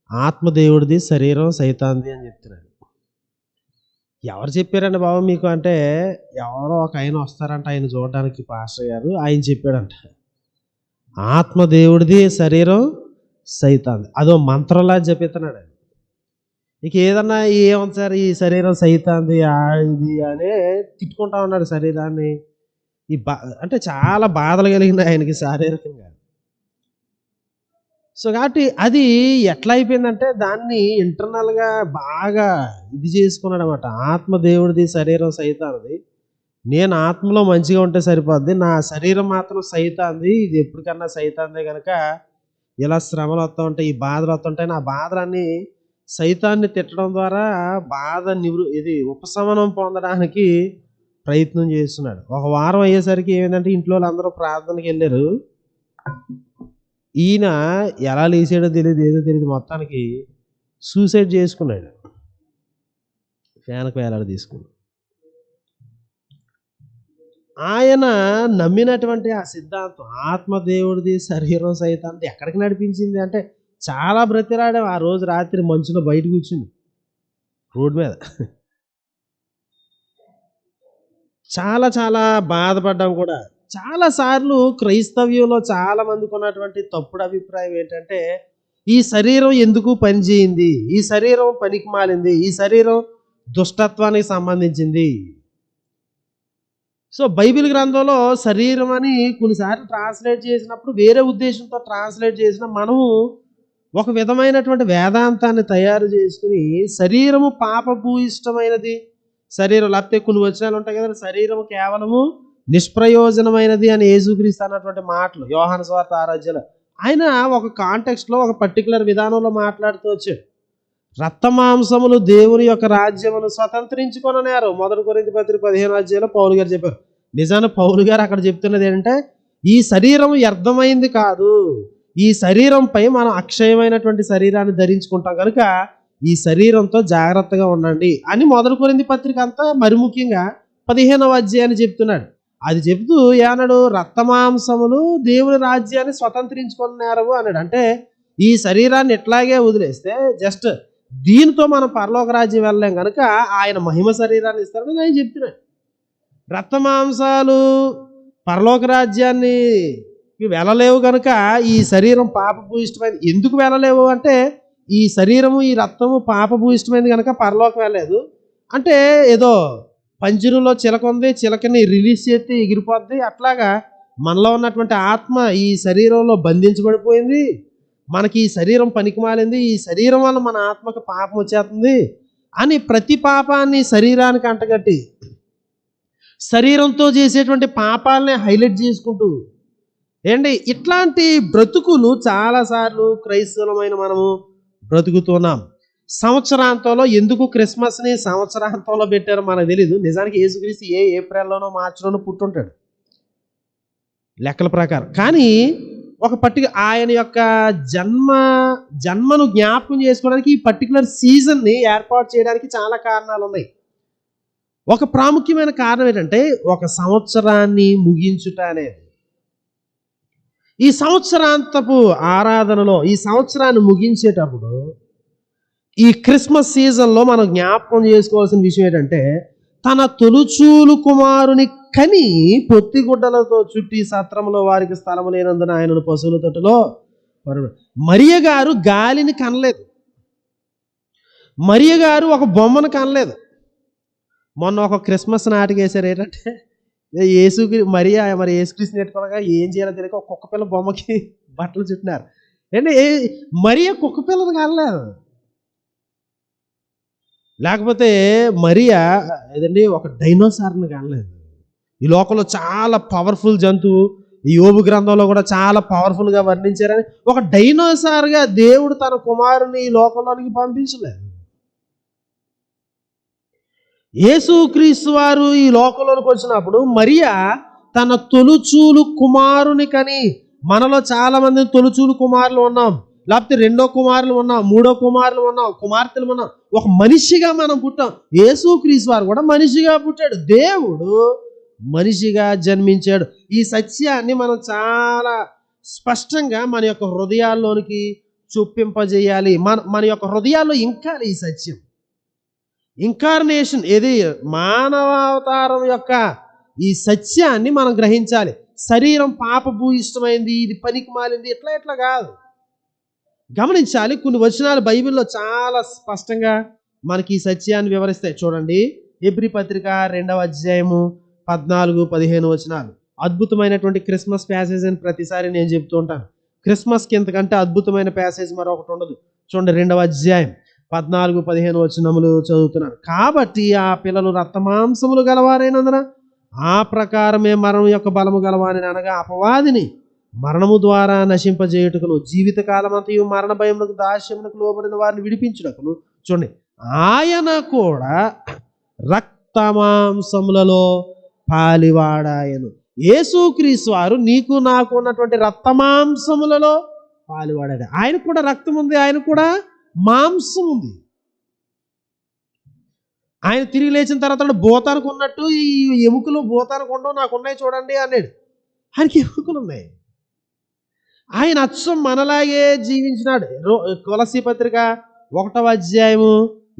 Speaker 1: ఆత్మదేవుడిది, శరీరం సైతాన్ది అని చెప్తున్నాడు. ఎవరు చెప్పారండి బాబు మీకు అంటే, ఎవరో ఒక ఆయన వస్తారంట ఆయన చూడడానికి, పాస్టర్ గారు, ఆయన చెప్పాడంట. ఆత్మదేవుడిది, శరీరం సైతాన్ది. అదో మంత్రంలా చెప్పిస్తున్నాడు. ఇక ఏదన్నా ఏమన్నా సార్ ఈ శరీరం సైతాన్ది ఇది అనే తిట్టుకుంటా ఉన్నాడు శరీరాన్ని. అంటే చాలా బాధలు కలిగింది ఆయనకి శారీరకంగా. సో కాబట్టి అది ఎట్లా అయిపోయిందంటే దాన్ని ఇంటర్నల్గా బాగా ఇది చేసుకున్నాడు అనమాట. ఆత్మదేవుడిది, శరీరం సైతాన్ది. నేను ఆత్మలో మంచిగా ఉంటే సరిపోద్ది, నా శరీరం మాత్రం సైతాన్ది, ఇది ఎప్పటికన్నా సైతాన్దే కనుక ఇలా శ్రమలు వస్తూ ఉంటాయి, ఈ బాధలు వస్తుంటాయి. నా బాధలన్నీ సైతాన్ని తిట్టడం ద్వారా ఇది ఉపశమనం పొందడానికి ప్రయత్నం చేస్తున్నాడు. ఒక వారం అయ్యేసరికి ఏమైందంటే ఇంట్లో అందరూ ప్రార్థనకి వెళ్ళారు. ఈయన ఎలా లేచాడో తెలియదు, ఏదో తెలియదు, మొత్తానికి సూసైడ్ చేసుకున్నాడు. ఫ్యాన్కి వేలాడ తీసుకుని ఆయన నమ్మినటువంటి ఆ సిద్ధాంతం ఆత్మదేవుడిది, శరీరం సైతాన్ది ఎక్కడికి నడిపించింది అంటే, చాలా బ్రతిరాడాం. ఆ రోజు రాత్రి మంచులో బయట కూర్చుని రోడ్డు మీద చాలా బాధపడ్డాం కూడా. చాలాసార్లు క్రైస్తవ్యంలో చాలా మందికి ఉన్నటువంటి తప్పుడు అభిప్రాయం ఏంటంటే, ఈ శరీరం ఎందుకు పనిచేయింది, ఈ శరీరం పనికి మాలింది, ఈ శరీరం దుష్టత్వానికి సంబంధించింది. సో బైబిల్ గ్రంథంలో శరీరం అని కొన్నిసార్లు ట్రాన్స్లేట్ చేసినప్పుడు వేరే ఉద్దేశంతో ట్రాన్స్లేట్ చేసిన మనము ఒక విధమైనటువంటి వేదాంతాన్ని తయారు చేసుకుని శరీరము పాపభూయిష్టమైనది, శరీరం లేకపోతే కొన్ని వచనాలు ఉంటాయి కదా, శరీరము కేవలము నిష్ప్రయోజనమైనది అని యేసుక్రీస్తు అన్నటువంటి మాటలు యోహాను సువార్త 6వ అధ్యాయంలో ఆయన ఒక కాంటెక్స్ట్లో ఒక పర్టికులర్ విధానంలో మాట్లాడుతూ వచ్చాడు. రక్తమాంసములు దేవుని యొక్క రాజ్యమును స్వతంత్రించుకొనన్నారు. 1 కొరింథీ పత్రిక 15వ అధ్యాయంలో పౌలు గారు చెప్పారు. నిజాన్ని పౌలు గారు అక్కడ చెప్తున్నది ఏంటంటే, ఈ శరీరం వ్యర్థమైంది కాదు, ఈ శరీరంపై మనం అక్షయమైనటువంటి శరీరాన్ని ధరించుకుంటాం కనుక ఈ శరీరంతో జాగ్రత్తగా ఉండండి అని 1 కొరింథీ పత్రిక అంతా మరి ముఖ్యంగా 15వ అధ్యాయాన్ని చెప్తున్నాడు. అది చెప్తూ ఏమన్నాడు? రక్తమాంసములు దేవుని రాజ్యాన్ని స్వతంత్రించుకున్నారు అన్నాడు. అంటే ఈ శరీరాన్ని ఎట్లాగే వదిలేస్తే జస్ట్ దీనితో మనం పరలోక రాజ్యం వెళ్ళలేం కనుక ఆయన మహిమ శరీరాన్ని ఇస్తారని నేను చెప్తున్నాను. రక్తమాంసాలు పరలోక రాజ్యాన్ని వెళ్ళలేవు కనుక ఈ శరీరం పాపభూయిష్టమైంది. ఎందుకు వెళ్ళలేవు అంటే ఈ శరీరము ఈ రక్తము పాపభూయిష్టమైంది కనుక పరలోకం వెళ్ళలేదు. అంటే ఏదో పంజరంలో చిలక ఉంది, చిలకని రిలీజ్ చేస్తే ఎగిరిపోద్ది, అట్లాగా మనలో ఉన్నటువంటి ఆత్మ ఈ శరీరంలో బంధించబడిపోయింది. మనకి ఈ శరీరం పనికిమాలింది, ఈ శరీరం వల్ల మన ఆత్మకు పాపం వచ్చేస్తుంది అని ప్రతి పాపాన్ని శరీరానికి అంటగట్టి శరీరంతో చేసేటువంటి పాపాలని హైలైట్ చేసుకుంటూ ఏంటి ఇట్లాంటి బ్రతుకులు చాలాసార్లు క్రైస్తవులమైన మనము బ్రతుకుతున్నాం. సంవత్సరాంతంలో ఎందుకు క్రిస్మస్ని సంవత్సరాంతంలో పెట్టారో మనకు తెలీదు. నిజానికి యేసుక్రీస్తు ఏప్రిల్లోనో మార్చిలోనో పుట్టుంటాడు లెక్కల ప్రకారం. కానీ ఒక ఆయన యొక్క జన్మను జ్ఞాపకం చేసుకోవడానికి ఈ పర్టికులర్ సీజన్ని ఏర్పాటు చేయడానికి చాలా కారణాలు ఉన్నాయి. ఒక ప్రాముఖ్యమైన కారణం ఏంటంటే ఒక సంవత్సరాన్ని ముగించుట అనేది. ఈ సంవత్సరాంతపు ఆరాధనలో ఈ సంవత్సరాన్ని ముగించేటప్పుడు ఈ క్రిస్మస్ సీజన్లో మనం జ్ఞాపకం చేసుకోవాల్సిన విషయం ఏంటంటే, తన తొలుచూలు కుమారుని కని పొత్తిగుడ్డలతో చుట్టి సత్రంలో వారికి స్థలం లేనందున ఆయనను పశువుల తొట్టులో మరియ గారు గాలిని కనలేదు. మరియ గారు ఒక బొమ్మను కనలేదు. మొన్న ఒక క్రిస్మస్ నాటికి వేశారు ఏంటంటే, మరి యేసుక్రీస్తు నెట్టుకోగా ఏం చేయాలో తెలియక ఒక కుక్క పిల్ల బొమ్మకి బట్టలు చుట్టినారు. అంటే మరియ కుక్క పిల్లని కనలేదు. లేకపోతే మరియా ఏదండి ఒక డైనోసార్ని కనలేదు. ఈ లోకంలో చాలా పవర్ఫుల్ జంతువు, ఈ యోబు గ్రంథంలో కూడా చాలా పవర్ఫుల్గా వర్ణించారని ఒక డైనోసార్గా దేవుడు తన కుమారుని ఈ లోకంలోనికి పంపించలేదు. యేసుక్రీస్తు వారు ఈ లోకంలోనికి వచ్చినప్పుడు మరియా తన తొలుచూలు కుమారుని కని, మనలో చాలా మంది తొలుచూలు కుమారులు ఉన్నాం, లేకపోతే రెండో కుమారులు ఉన్నాం, మూడో కుమారులు ఉన్నాం, కుమార్తెలు ఉన్నాం. ఒక మనిషిగా మనం పుట్టాం. యేసుక్రీస్తు వారు కూడా మనిషిగా పుట్టాడు. దేవుడు మనిషిగా జన్మించాడు. ఈ సత్యాన్ని మనం చాలా స్పష్టంగా మన యొక్క హృదయాల్లోనికి చొప్పింపజేయాలి. మన యొక్క హృదయాల్లో ఇంకా ఈ సత్యం ఇన్కార్నేషన్ ఏది మానవావతారం యొక్క ఈ సత్యాన్ని మనం గ్రహించాలి. శరీరం పాపభూయిష్టమైంది, ఇది పనికి మాలింది, ఇట్లా కాదు. గమనించాలి. కొన్ని వచనాలు బైబిల్లో చాలా స్పష్టంగా మనకి ఈ సత్యాన్ని వివరిస్తాయి. చూడండి, హెబ్రీ పత్రిక 2వ అధ్యాయము 14-15 వచనాలు. అద్భుతమైనటువంటి క్రిస్మస్ ప్యాసేజ్ అని ప్రతిసారి నేను చెప్తూ ఉంటాను. క్రిస్మస్కి ఎంతకంటే అద్భుతమైన ప్యాసేజ్ మరొకటి ఉండదు. చూడండి, 2వ అధ్యాయం 14-15 వచనములు చదువుతున్నాను. కాబట్టి ఆ పిల్లలు రక్తమాంసములు గలవారైనందున ఆ ప్రకారమే మరణం యొక్క బలము గలవారిని, అనగా అపవాదిని మరణము ద్వారా నశింపజేయుటకును జీవితకాలం అంతయు మరణ భయములకు దాస్యములకు లోబడిన వారిని విడిపించుటకును. చూడండి, ఆయన కూడా రక్తమాంసములలో పాలివాడాయను. యేసుక్రీస్తు వారు నీకు నాకు ఉన్నటువంటి రక్తమాంసములలో పాలివాడాడు. ఆయన కూడా రక్తం ఉంది, ఆయన కూడా మాంసం ఉంది. ఆయన తిరిగి లేచిన తర్వాత భూతానికి ఉన్నట్టు ఈ ఎముకలు భూతానికి ఉండవు, నాకు ఉన్నాయి చూడండి అన్నాడు. ఆయనకి ఎముకలు ఉన్నాయి. ఆయన అచ్చం మనలాగే జీవించినాడు. కొలస్సీ పత్రిక 1వ అధ్యాయము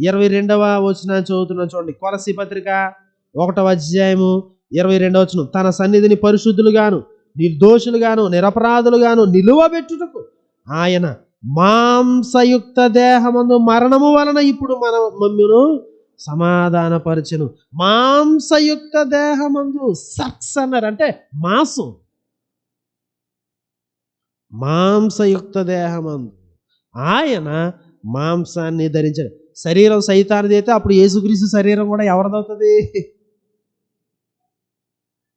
Speaker 1: 22వ వచనాన్ని చదువుతున్నాను. చూడండి, కొలస్సీ పత్రిక 1వ అధ్యాయము 22వ వచనం. తన సన్నిధిని పరిశుద్ధులుగాను నిర్దోషులుగాను నిరపరాధులుగాను నిలువబెట్టుటకు ఆయన మాంసయుక్త దేహమందు మరణము వలన ఇప్పుడు మమ్మను సమాధానపరచెను. మాంసయుక్త దేహమందు, సక్స్ అన్నారు అంటే మాంసం, మాంసయుక్త దేహమందు ఆయన మాంసాన్ని ధరించాడు. శరీరం సైతానిది అయితే అప్పుడు యేసుక్రీస్తు శరీరం కూడా ఎవరిదవుతుంది?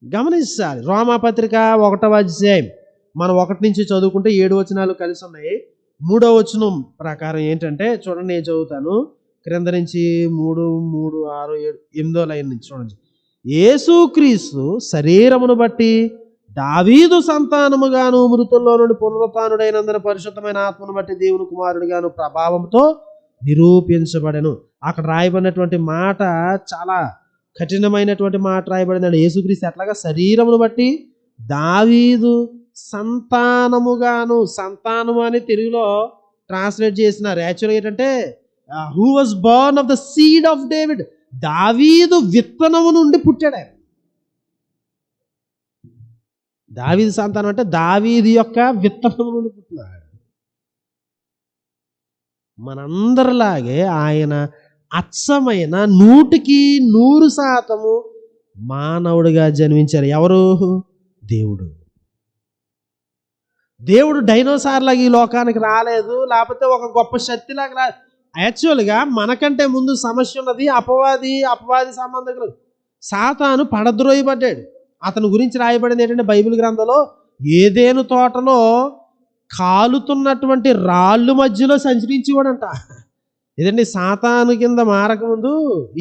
Speaker 1: గమనించాలి. రోమాపత్రిక 1వ అధ్యాయం మనం 1 నుంచి చదువుకుంటే 7 వచనాలు కలిసి ఉన్నాయి. 3వ వచనం ప్రకారం ఏంటంటే చూడండి, నేను చదువుతాను క్రింద నుంచి 3, 3, 6, 7, 8వ లైన్ నుంచి చూడండి. యేసుక్రీస్తు శరీరమును బట్టి దావీదు సంతానముగాను మృతుల్లో నుండి పునరుత్థానుడైనందున పరిశుద్ధమైన ఆత్మను బట్టి దేవుని కుమారుడిగాను ప్రభావంతో నిరూపించబడెను. అక్కడ రాయబడినటువంటి మాట చాలా కఠినమైనటువంటి మాట రాయబడిందండి. యేసుక్రీస్తు ఎట్లాగా శరీరమును బట్టి దావీదు సంతానముగాను, సంతానము అని తెలుగులో ట్రాన్స్లేట్ చేసినారు. యాక్చువల్గా ఏంటంటే who was Born of the seed of David, దావీదు విత్తనము నుండి పుట్టాడు ఆయన. దావీదు సంతానం అంటే దావీదు యొక్క విత్తనము నుండి పుట్టినాడు. మనందరిలాగే ఆయన అచ్చమైన 100% మానవుడిగా జన్మించారు. ఎవరు? దేవుడు. దేవుడు డైనోసార్ లాగా ఈ లోకానికి రాలేదు, లేకపోతే ఒక గొప్ప శక్తిలాగా రా. యాక్చువల్గా మనకంటే ముందు సమస్య ఉన్నది. అపవాది సంబంధికులు సాతాను పడద్రోయబడ్డాడు. అతని గురించి రాయబడింది ఏంటంటే బైబిల్ గ్రంథంలో ఏదేను తోటలో కాలుతున్నటువంటి రాళ్ళు మధ్యలో సంచరించేవాడంట. ఏదండి, సాతాను కింద మారకముందు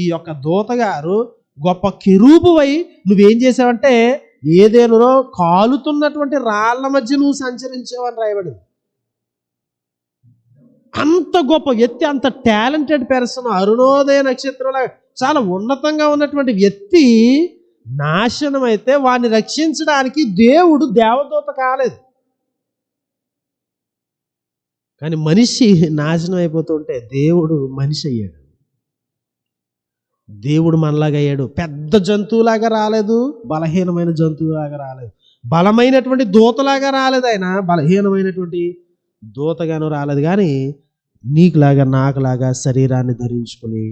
Speaker 1: ఈ యొక్క దూతగారు గొప్ప కెరూబువై నువ్వేం చేసావంటే ఏదేనులో కాలుతున్నటువంటి రాళ్ల మధ్య నువ్వు సంచరించావని రాయబడింది. అంత గొప్ప వ్యక్తి, అంత టాలెంటెడ్ పర్సన్, అరుణోదయ నక్షత్రంలో చాలా ఉన్నతంగా ఉన్నటువంటి వ్యక్తి నాశనం అయితే వాడిని రక్షించడానికి దేవుడు దేవదూత కాలేదు. కానీ మనిషి నాశనం అయిపోతుంటే దేవుడు మనిషి అయ్యాడు. దేవుడు మనలాగా అయ్యాడు. పెద్ద జంతువులాగా రాలేదు, బలహీనమైన జంతువులాగా రాలేదు, బలమైనటువంటి దూతలాగా రాలేదు. ఆయన బలహీనమైనటువంటి దూతగాను రాలేదు, కానీ నీకులాగా నాకులాగా శరీరాన్ని ధరించుకుని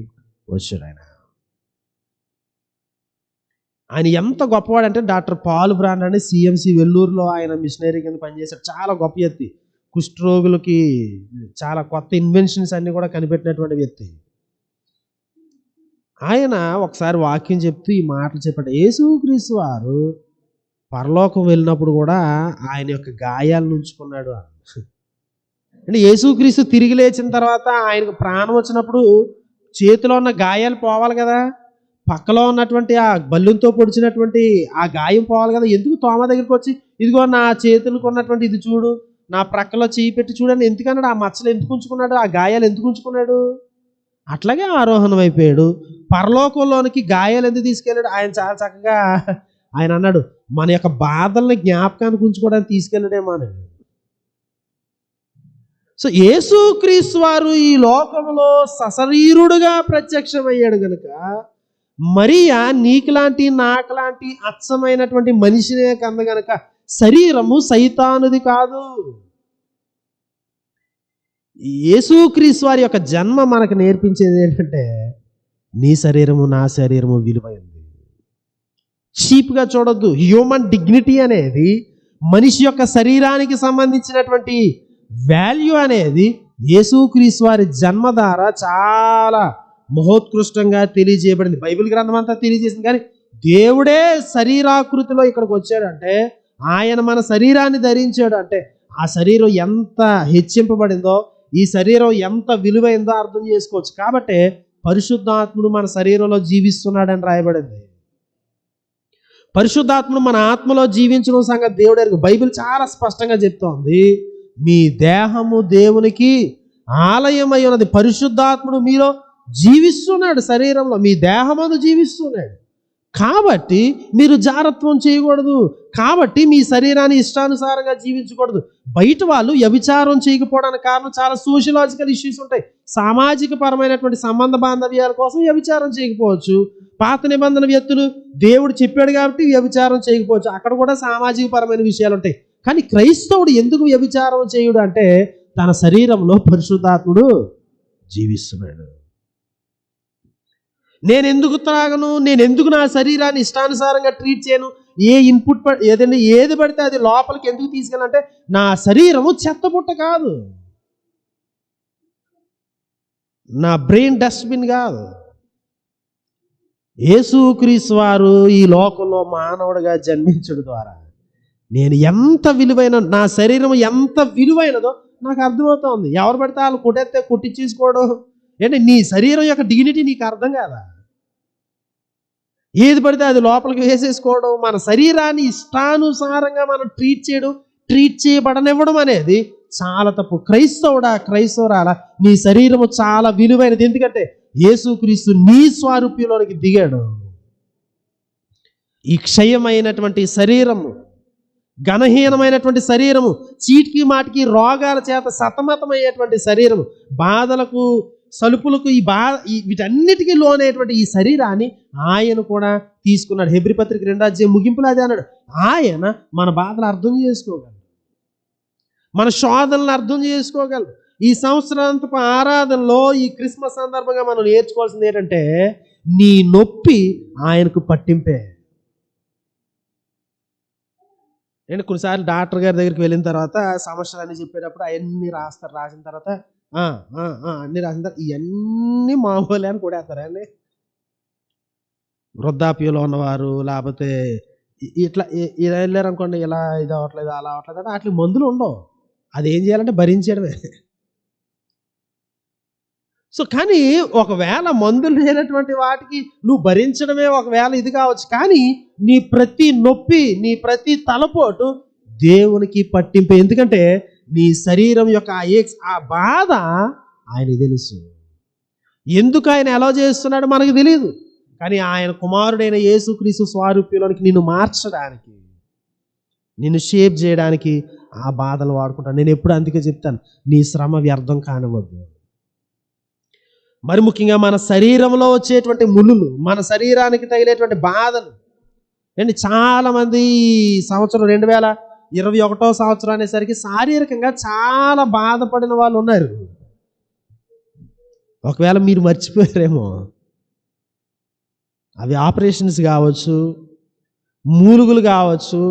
Speaker 1: వచ్చాడు ఆయన. ఆయన ఎంత గొప్పవాడంటే డాక్టర్ పాల్ బ్రాండ్ అని సిఎంసి వెల్లూరులో ఆయన మిషనరీ కింద పనిచేశాడు. చాలా గొప్ప వ్యక్తి. కుష్ఠరోగులకి చాలా కొత్త ఇన్వెన్షన్స్ అన్ని కూడా కనిపెట్టినటువంటి వ్యక్తి. ఆయన ఒకసారి వాక్యం చెప్తూ ఈ మాటలు చెప్పాడు. యేసుక్రీస్తు వారు పరలోకం వెళ్ళినప్పుడు కూడా ఆయన యొక్క గాయాలను ఉంచుకున్నాడు అంటే యేసుక్రీస్తు తిరిగి లేచిన తర్వాత ఆయనకు ప్రాణం వచ్చినప్పుడు చేతిలో ఉన్న గాయాలు పోవాలి కదా, పక్కలో ఉన్నటువంటి ఆ బల్లుతో పొడిచినటువంటి ఆ గాయం పోవాలి కదా. ఎందుకు తోమ దగ్గరికి వచ్చి ఇదిగో నా చేతులకు ఉన్నటువంటి ఇది చూడు, నా ప్రక్కలో చేయి పెట్టి చూడండి ఎందుకన్నాడు? ఆ మచ్చలు ఎందుకు ఉంచుకున్నాడు? ఆ గాయాలు ఎందుకు ఉంచుకున్నాడు? అట్లాగే ఆరోహణం అయిపోయాడు. పరలోకంలోనికి గాయాలు ఎందుకు తీసుకెళ్ళాడు? ఆయన చాలా చక్కగా ఆయన అన్నాడు, మన యొక్క బాధల్ని జ్ఞాపకానికి ఉంచుకోవడానికి తీసుకెళ్ళాడేమో అని. సో యేసుక్రీస్తు వారు ఈ లోకంలో సశరీరుడుగా ప్రత్యక్షమయ్యాడు గనుక మరియా నీకులాంటి నాకులాంటి అచ్చమైనటువంటి మనిషినే కంద గనక శరీరము సైతానుది కాదు. యేసుక్రీస్తు వారి యొక్క జన్మ మనకు నేర్పించేది ఏంటంటే నీ శరీరము నా శరీరము విలువైంది. చీప్గా చూడొద్దు. హ్యూమన్ డిగ్నిటీ అనేది, మనిషి యొక్క శరీరానికి సంబంధించినటువంటి వాల్యూ అనేది యేసుక్రీస్తు వారి జన్మ ద్వారా చాలా మహోత్కృష్టంగా తెలియజేయబడింది. బైబిల్ గ్రంథం అంతా తెలియజేసింది. కానీ దేవుడే శరీరాకృతిలో ఇక్కడికి వచ్చాడంటే, ఆయన మన శరీరాన్ని ధరించాడు అంటే ఆ శరీరం ఎంత హెచ్చింపబడిందో, ఈ శరీరం ఎంత విలువైందో అర్థం చేసుకోవచ్చు. కాబట్టి పరిశుద్ధాత్ముడు మన శరీరంలో జీవిస్తున్నాడని రాయబడింది. పరిశుద్ధాత్ముడు మన ఆత్మలో జీవించడం సంగతి దేవుడు ఎరుగు. బైబిల్ చాలా స్పష్టంగా చెప్తోంది, మీ దేహము దేవునికి ఆలయమై ఉన్నది. పరిశుద్ధాత్ముడు మీలో జీవిస్తున్నాడు, శరీరంలో మీ దేహమందు జీవిస్తున్నాడు. కాబట్టి మీరు జారత్వం చేయకూడదు. కాబట్టి మీ శరీరాన్ని ఇష్టానుసారంగా జీవించకూడదు. బయట వాళ్ళు వ్యభిచారం చేయకపోవడానికి కారణం చాలా సోషలాజికల్ ఇష్యూస్ ఉంటాయి. సామాజిక పరమైనటువంటి సంబంధ బాంధవ్యాల కోసం వ్యభిచారం చేయకపోవచ్చు. పాత నిబంధన వ్యక్తులు దేవుడు చెప్పాడు కాబట్టి వ్యభిచారం చేయకపోవచ్చు, అక్కడ కూడా సామాజిక పరమైన విషయాలు ఉంటాయి. కానీ క్రైస్తవుడు ఎందుకు వ్యభిచారం చేయుడు అంటే తన శరీరంలో పరిశుద్ధాత్ముడు జీవిస్తున్నాడు. నేను ఎందుకు త్రాగను, నేను ఎందుకు నా శరీరాన్ని ఇష్టానుసారంగా ట్రీట్ చేయను, ఏ ఇన్పుట్ ఏది పడితే అది లోపలికి ఎందుకు తీసుకెళ్ళాలంటే నా శరీరము చెత్తబుట్ట కాదు, నా బ్రెయిన్ డస్ట్బిన్ కాదు. యేసుక్రీస్తు వారు ఈ లోకంలో మానవుడిగా జన్మించడం ద్వారా నేను ఎంత విలువైన, నా శరీరం ఎంత విలువైనదో నాకు అర్థమవుతోంది. ఎవరు పడితే వాళ్ళు కొట్టేస్తే కొట్టించేసుకోవడం ఏంటి, నీ శరీరం యొక్క డిగ్నిటీ నీకు అర్థం కాదా? ఏది పడితే అది లోపలికి వేసేసుకోవడం, మన శరీరాన్ని ఇష్టానుసారంగా మనం ట్రీట్ చేయబడనివ్వడం అనేది చాలా తప్పు. క్రైస్తవురాలా, నీ శరీరము చాలా విలువైనది. ఎందుకంటే యేసుక్రీస్తు నీ స్వారూప్యంలోనికి దిగాడు. ఈ క్షయమైనటువంటి శరీరము, ఘనహీనమైనటువంటి శరీరము, చీటికి మాటికి రోగాల చేత సతమతమయ్యేటువంటి శరీరము, బాధలకు సలుపులకు వీటన్నిటికీ లోనైనటువంటి ఈ శరీరాన్ని ఆయన కూడా తీసుకున్నాడు. హెబ్రీ పత్రిక 2 ముగింపులో అదే అన్నాడు. ఆయన మన బాధలు అర్థం చేసుకోగలడు, మన శోధనలు అర్థం చేసుకోగలడు. ఈ సంవత్సరాంతపు ఆరాధనలో ఈ క్రిస్మస్ సందర్భంగా మనం నేర్చుకోవాల్సింది ఏంటంటే, నీ నొప్పి ఆయనకు పట్టింపే. నేను కొన్నిసార్లు డాక్టర్ గారి దగ్గరికి వెళ్ళిన తర్వాత సమస్యలు అన్నీ చెప్పేటప్పుడు అవన్నీ రాసిన తర్వాత అన్నీ రాసిన తర్వాత ఇవన్నీ మామూలే అని కొడేస్తారా అండి? వృద్ధాప్యంలో ఉన్నవారు లేకపోతే ఇట్లా వెళ్ళారనుకోండి, ఇలా ఇది అవ్వట్లేదు అలా అవ్వట్లేదు అంటే వాటికి మందులు ఉండవు. అది ఏం చేయాలంటే భరించడమే. సో కానీ ఒకవేళ మందులు లేనటువంటి వాటికి నువ్వు భరించడమే ఒకవేళ ఇది కావచ్చు, కానీ నీ ప్రతి నొప్పి, నీ ప్రతి తలపోటు దేవునికి పట్టింపే. ఎందుకంటే నీ శరీరం యొక్క ఆ బాధ ఆయనకి తెలుసు. ఎందుకు ఆయన ఎలా చేస్తున్నాడో మనకు తెలియదు, కానీ ఆయన కుమారుడైన యేసుక్రీస్తు స్వారూప్యంలోనికి నిన్ను మార్చడానికి, నిన్ను షేప్ చేయడానికి ఆ బాధలు వాడుకుంటాను. నేను ఎప్పుడు అందుకే చెప్తాను, నీ శ్రమ వ్యర్థం కానివ్వద్దు. మరి ముఖ్యంగా మన శరీరంలో వచ్చేటువంటి ముళ్ళులు, మన శరీరానికి తగిలేటువంటి బాధలు అండి. చాలామంది సంవత్సరం 2021 సంవత్సరం అనేసరికి శారీరకంగా చాలా బాధపడిన వాళ్ళు ఉన్నారు. ఒకవేళ మీరు మర్చిపోయారేమో, అవి ఆపరేషన్స్ కావచ్చు, మూలుగులు కావచ్చు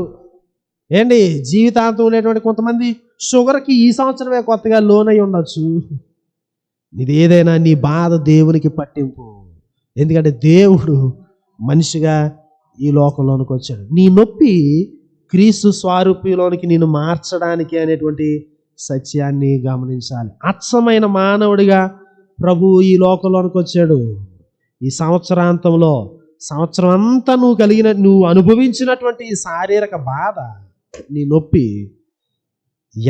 Speaker 1: ఏంటి, జీవితాంతం ఉండేటువంటి కొంతమంది షుగర్కి ఈ సంవత్సరమే కొత్తగా లోన్ అయి ఉండొచ్చు. ఇది ఏదైనా నీ బాధ దేవునికి పట్టింపు. ఎందుకంటే దేవుడు మనిషిగా ఈ లోకంలోనికి వచ్చాడు. నీ నొప్పి క్రీస్తు స్వారూప్యంలోనికి నిన్ను మార్చడానికి అనేటువంటి సత్యాన్ని గమనించాలి. అచ్చమైన మానవుడిగా ప్రభువు ఈ లోకంలోనికి వచ్చాడు. ఈ సంవత్సరాంతంలో సంవత్సరం అంతా నువ్వు అనుభవించినటువంటి ఈ శారీరక బాధ, నీ నొప్పి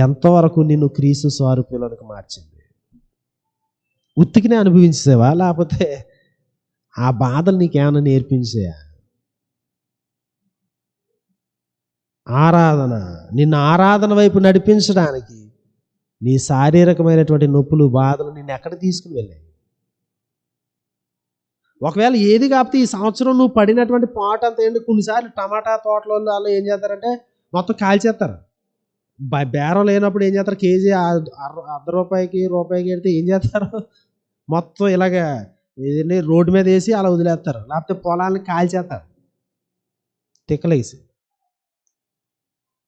Speaker 1: ఎంతవరకు నిన్ను క్రీస్తు స్వారూప్యంలోనికి మార్చింది? ఉత్తికినే అనుభవించేవా, లేకపోతే ఆ బాధలు నీకేమైనా నేర్పించాయా? నిన్ను ఆరాధన వైపు నడిపించడానికి నీ శారీరకమైనటువంటి నొప్పులు, బాధలు నిన్ను ఎక్కడ తీసుకుని వెళ్ళాయి? ఒకవేళ ఏది కాకపోతే ఈ సంవత్సరం నువ్వు పడినటువంటి పాట అంతా ఏంటి, కొన్నిసార్లు టమాటా తోటలో వాళ్ళు ఏం చేస్తారంటే మొత్తం కాల్చేస్తారు. బేరం లేనప్పుడు ఏం చేస్తారు, కేజీ ₹1 పెడితే ఏం చేస్తారు, మొత్తం ఇలాగ రోడ్డు మీద వేసి అలా వదిలేస్తారు, లేకపోతే పొలాలను కాల్చేస్తారు తిక్కలేసి.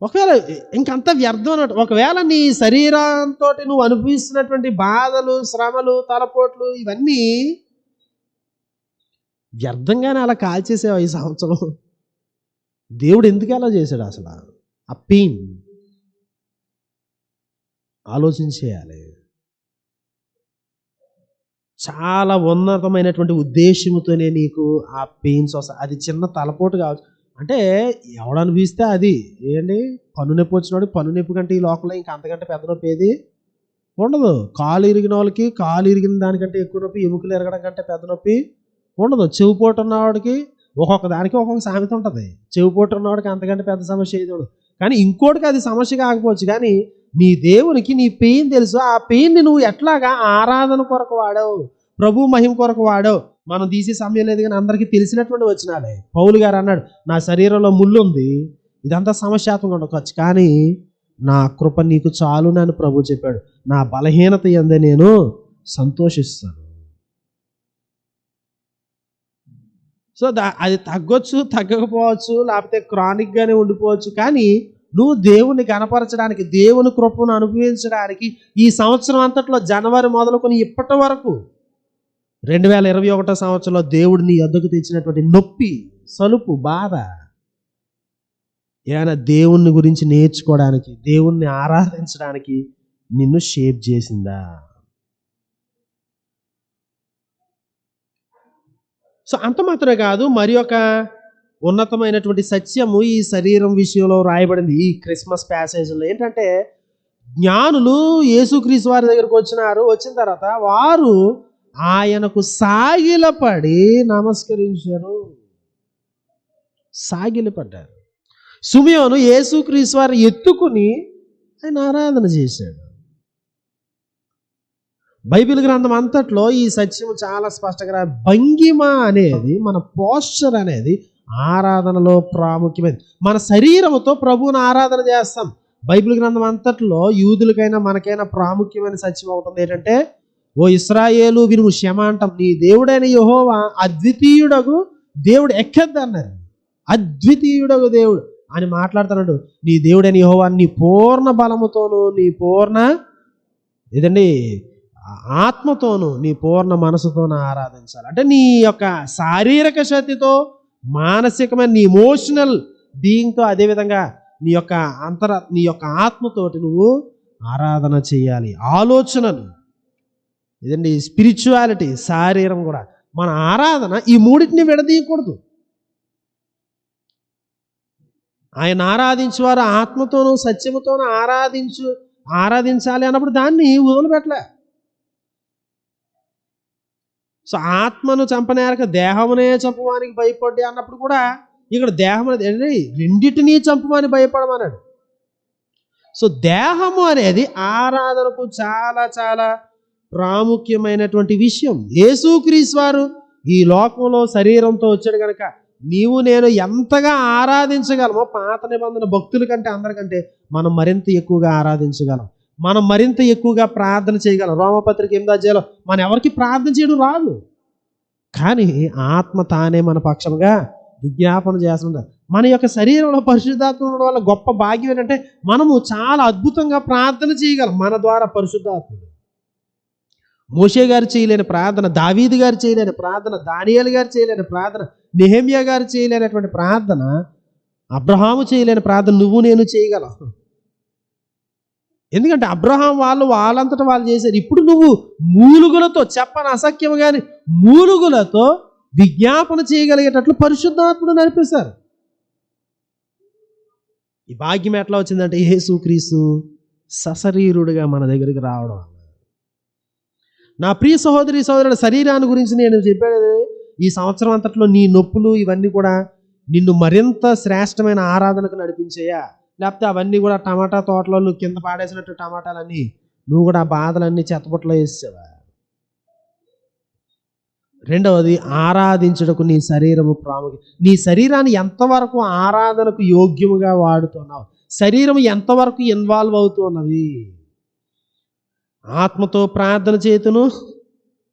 Speaker 1: ఒకవేళ ఇంకంతా వ్యర్థం అన్నట్టు. ఒకవేళ నీ శరీరంతో నువ్వు అనుభవిస్తున్నటువంటి బాధలు, శ్రమలు, తలపోట్లు ఇవన్నీ వ్యర్థంగానే అలా కాల్చేసావు ఈ సంవత్సరం. దేవుడు ఎందుకు అలా చేశాడు అసలు? ఆ పెయిన్ ఆలోచించేయాలి. చాలా ఉన్నతమైనటువంటి ఉద్దేశంతోనే నీకు ఆ పెయిన్స్ వస్తాయి. అది చిన్న తలపోటు కావచ్చు, అంటే ఎవడు అనిపిస్తే అది ఏంటి, పన్ను నొప్పి వచ్చినాడు, పన్ను నొప్పి కంటే ఈ లోకంలో ఇంకా అంతకంటే పెద్ద నొప్పి ఏది ఉండదు. కాలు ఇరిగిన వాళ్ళకి కాలు ఇరిగిన దానికంటే ఎక్కువ నొప్పి, ఎముకలు ఎరగడం కంటే పెద్ద నొప్పి ఉండదు. చెవిపోటు ఉన్నవాడికి ఒక్కొక్క దానికి ఒక్కొక్క సామెత ఉంటుంది. చెవిపోటు ఉన్నవాడికి అంతకంటే పెద్ద సమస్య ఏది ఉండదు. కానీ ఇంకోటికి అది సమస్య కాకపోవచ్చు, కానీ నీ దేవునికి నీ పెయిన్ తెలుసు. ఆ పెయిన్ని నువ్వు ఎట్లాగా ఆరాధన కొరకు వాడావు, ప్రభు మహిమ కొరకు వాడావు. మనం తీసే సమయం లేదు, కానీ అందరికీ తెలిసినటువంటి వచనాలే. పౌలు గారు అన్నాడు, నా శరీరంలో ముళ్ళు ఉంది, ఇదంతా సమస్యాత్మకంగా ఉండవచ్చు, కానీ నా కృప నీకు చాలు అని ప్రభు చెప్పాడు. నా బలహీనత యందే నేను సంతోషిస్తాను. సో అది తగ్గొచ్చు, తగ్గకపోవచ్చు, లేకపోతే క్రానిక్గానే ఉండిపోవచ్చు, కానీ నువ్వు దేవుని కనపరచడానికి, దేవుని కృపను అనుభవించడానికి ఈ సంవత్సరం అంతట్లో జనవరి మొదలుకొని ఇప్పటి వరకు 2021 సంవత్సరంలో దేవుడు నీ యొద్దకు తెచ్చినటువంటి నొప్పి, సలుపు, బాధ ఏమైనా దేవుణ్ణి గురించి నేర్చుకోవడానికి, దేవుణ్ణి ఆరాధించడానికి నిన్ను షేప్ చేసిందా? సో అంత మాత్రమే కాదు, మరి ఒక ఉన్నతమైనటువంటి సత్యము ఈ శరీరం విషయంలో రాయబడింది ఈ క్రిస్మస్ ప్యాసేజ్లో. ఏంటంటే జ్ఞానులు యేసుక్రీస్తు వారి దగ్గరకు వచ్చిన తర్వాత వారు ఆయనకు సాగిలపడి నమస్కరించారు, సాగిలపడ్డారు. సిమెయోను యేసుక్రీస్తు వారు ఎత్తుకుని ఆయన ఆరాధన చేశాడు. బైబిల్ గ్రంథం అంతట్లో ఈ సత్యం చాలా స్పష్టంగా, భంగిమ అనేది, మన పోస్చర్ అనేది ఆరాధనలో ప్రాముఖ్యమైనది. మన శరీరముతో ప్రభువుని ఆరాధన చేస్తాం. బైబిల్ గ్రంథం అంతట్లో యూదులకైనా మనకైనా ప్రాముఖ్యమైన సత్యం ఒకటి ఏంటంటే, ఓ ఇశ్రాయేలు వినుము, క్షమ అంటాం, నీ దేవుడైన యెహోవా అద్వితీయుడగు దేవుడు. ఎక్కద్దన్నారు, అద్వితీయుడగు దేవుడు అని మాట్లాడుతున్నాడు. నీ దేవుడైన యెహోవా నీ పూర్ణ బలముతోను, నీ పూర్ణ ఆత్మతోను, నీ పూర్ణ మనసుతోను ఆరాధించాలి. అంటే నీ యొక్క శారీరక శక్తితో, మానసికమైన నీ ఇమోషనల్ బీయింగ్తో, అదేవిధంగా నీ యొక్క ఆత్మతోటి నువ్వు ఆరాధన చేయాలి. ఆలోచనలు, స్పిరిచువాలిటీ, శారీరం కూడా. మన ఆరాధన ఈ మూడింటిని విడదీయకూడదు. ఆయన ఆరాధించేవారు ఆత్మతోనూ సత్యముతోనూ ఆరాధించాలి అన్నప్పుడు దాన్ని వదిలిపెట్టలే. సో ఆత్మను చంపనేరక దేహమునే చంపడానికి భయపడి అన్నప్పుడు కూడా ఇక్కడ దేహం అనేది రెండింటినీ చంపమని భయపడమన్నాడు. సో దేహము అనేది ఆరాధనకు చాలా చాలా ప్రాముఖ్యమైనటువంటి విషయం. యేసుక్రీస్తు వారు ఈ లోకంలో శరీరంతో వచ్చాడు కనుక నీవు నేను ఎంతగా ఆరాధించగలమో పాత నిబంధన భక్తుల కంటే, అందరికంటే మనం మరింత ఎక్కువగా ఆరాధించగలం, మనం మరింత ఎక్కువగా ప్రార్థన చేయగలం. రోమపత్రిక 8వ అధ్యాయంలో మనం ఎవరికి ప్రార్థన చేయడం రాదు, కానీ ఆత్మ తానే మన పక్షంగా విజ్ఞాపన చేస్తుంది. మన యొక్క శరీరంలో పరిశుద్ధాత్మ ఉండడం వల్ల గొప్ప భాగ్యం ఏంటంటే మనము చాలా అద్భుతంగా ప్రార్థన చేయగలం మన ద్వారా. పరిశుద్ధాత్ముడు మోషే గారు చేయలేని ప్రార్థన, దావీదు గారు చేయలేని ప్రార్థన, దానియేలు గారు చేయలేని ప్రార్థన, నెహెమ్యా గారు చేయలేనటువంటి ప్రార్థన, అబ్రహాము చేయలేని ప్రార్థన నువ్వు నేను చేయగలం. ఎందుకంటే అబ్రహాం వాళ్ళంతటా వాళ్ళు చేశారు. ఇప్పుడు నువ్వు మూలుగులతో, చెప్పని అసఖ్యము కానీ మూలుగులతో విజ్ఞాపన చేయగలిగేటట్లు పరిశుద్ధాత్ముడు నడిపిస్తారు. ఈ భాగ్యం ఎట్లా వచ్చిందంటే యేసుక్రీస్తు సశరీరుడిగా మన దగ్గరికి రావడం. నా ప్రియ సహోదరుల శరీరాన్ని గురించి నేను చెప్పేది, ఈ సంవత్సరం అంతట్లో నీ నొప్పులు ఇవన్నీ కూడా నిన్ను మరింత శ్రేష్టమైన ఆరాధనకు నడిపించాయా, లేకపోతే అవన్నీ కూడా టమాటా తోటలో నువ్వు కింద పాడేసినట్టు టమాటాలన్నీ నువ్వు కూడా ఆ బాధలన్నీ చెత్తబుట్టలో వేసావా? రెండవది, ఆరాధించుటకు నీ శరీరము ప్రాముఖ్యం. నీ శరీరాన్ని ఎంతవరకు ఆరాధనకు యోగ్యముగా వాడుతున్నావు, శరీరం ఎంతవరకు ఇన్వాల్వ్ అవుతున్నది. ఆత్మతో ప్రార్థన చేతును,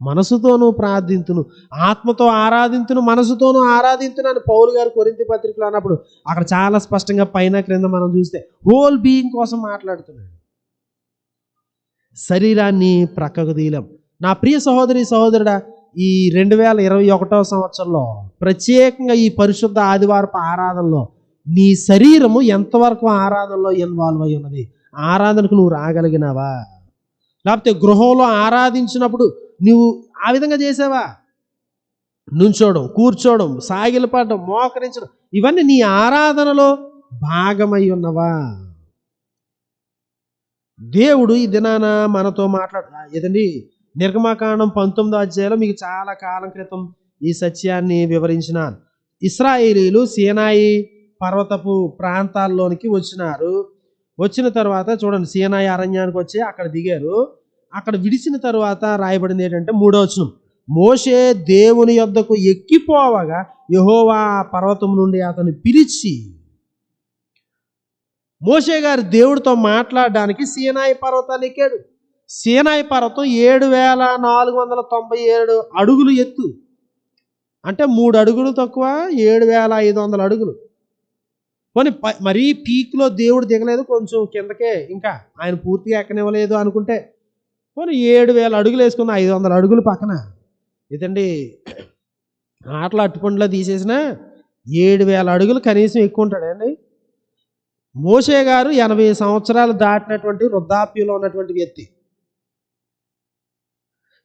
Speaker 1: మనసుతోనూ ప్రార్థింతును, ఆత్మతో ఆరాధింతును, మనసుతోనూ ఆరాధింతును అని పౌలు గారు కొరింథీ పత్రికలో అన్నప్పుడు అక్కడ చాలా స్పష్టంగా పైన క్రింద మనం చూస్తే హోల్ బీయింగ్ కోసం మాట్లాడుతున్నాడు. శరీరాన్ని ప్రక్కకు తీయలేం. నా ప్రియ సహోదరుడా, ఈ 2021 సంవత్సరంలో ప్రత్యేకంగా ఈ పరిశుద్ధ ఆదివారపు ఆరాధనలో నీ శరీరము ఎంతవరకు ఆరాధనలో ఇన్వాల్వ్ అయి ఉన్నది? ఆరాధనకు నువ్వు రాగలిగినావా? లేకపోతే గృహంలో ఆరాధించినప్పుడు నువ్వు ఆ విధంగా చేసావా? నుంచోవడం, కూర్చోవడం, సాగిలపడడం, మోకరించడం, ఇవన్నీ నీ ఆరాధనలో భాగమై ఉన్నవా? దేవుడు ఈ దినాన మనతో ఏదండి, నిర్గమకాండం 19వ అధ్యాయంలో మీకు చాలా కాలం క్రితం ఈ సత్యాన్ని వివరించినాను. ఇశ్రాయేలీలు సీనాయి పర్వతపు ప్రాంతాల్లోనికి వచ్చినారు. వచ్చిన తర్వాత చూడండి, సీనాయి అరణ్యానికి వచ్చి అక్కడ దిగారు. అక్కడ విడిచిన తర్వాత రాయబడింది ఏంటంటే 3వ వచనం, మోషే దేవుని యొద్దకు ఎక్కిపోవగా యెహోవా పర్వతం నుండి అతను పిలిచి, మోషే గారు దేవుడితో మాట్లాడడానికి సీనాయి పర్వతాన్ని ఎక్కాడు. సీనాయి పర్వతం 7497 అడుగులు ఎత్తు, అంటే 3 అడుగులు తక్కువ, 7500 అడుగులు. కానీ మరీ పీక్లో దేవుడు దిగలేదు, కొంచెం కిందకే, ఇంకా ఆయన పూర్తిగా ఎక్కనివ్వలేదు అనుకుంటే పోనీ 7000 అడుగులు వేసుకున్న 500 అడుగులు పక్కన ఇదండి ఆటలు అట్టుపండులో తీసేసిన 7,000 అడుగులు కనీసం ఎక్కువ ఉంటాడండి. మోషే గారు 80 సంవత్సరాలు దాటినటువంటి వృద్ధాప్యంలో ఉన్నటువంటి వ్యక్తి.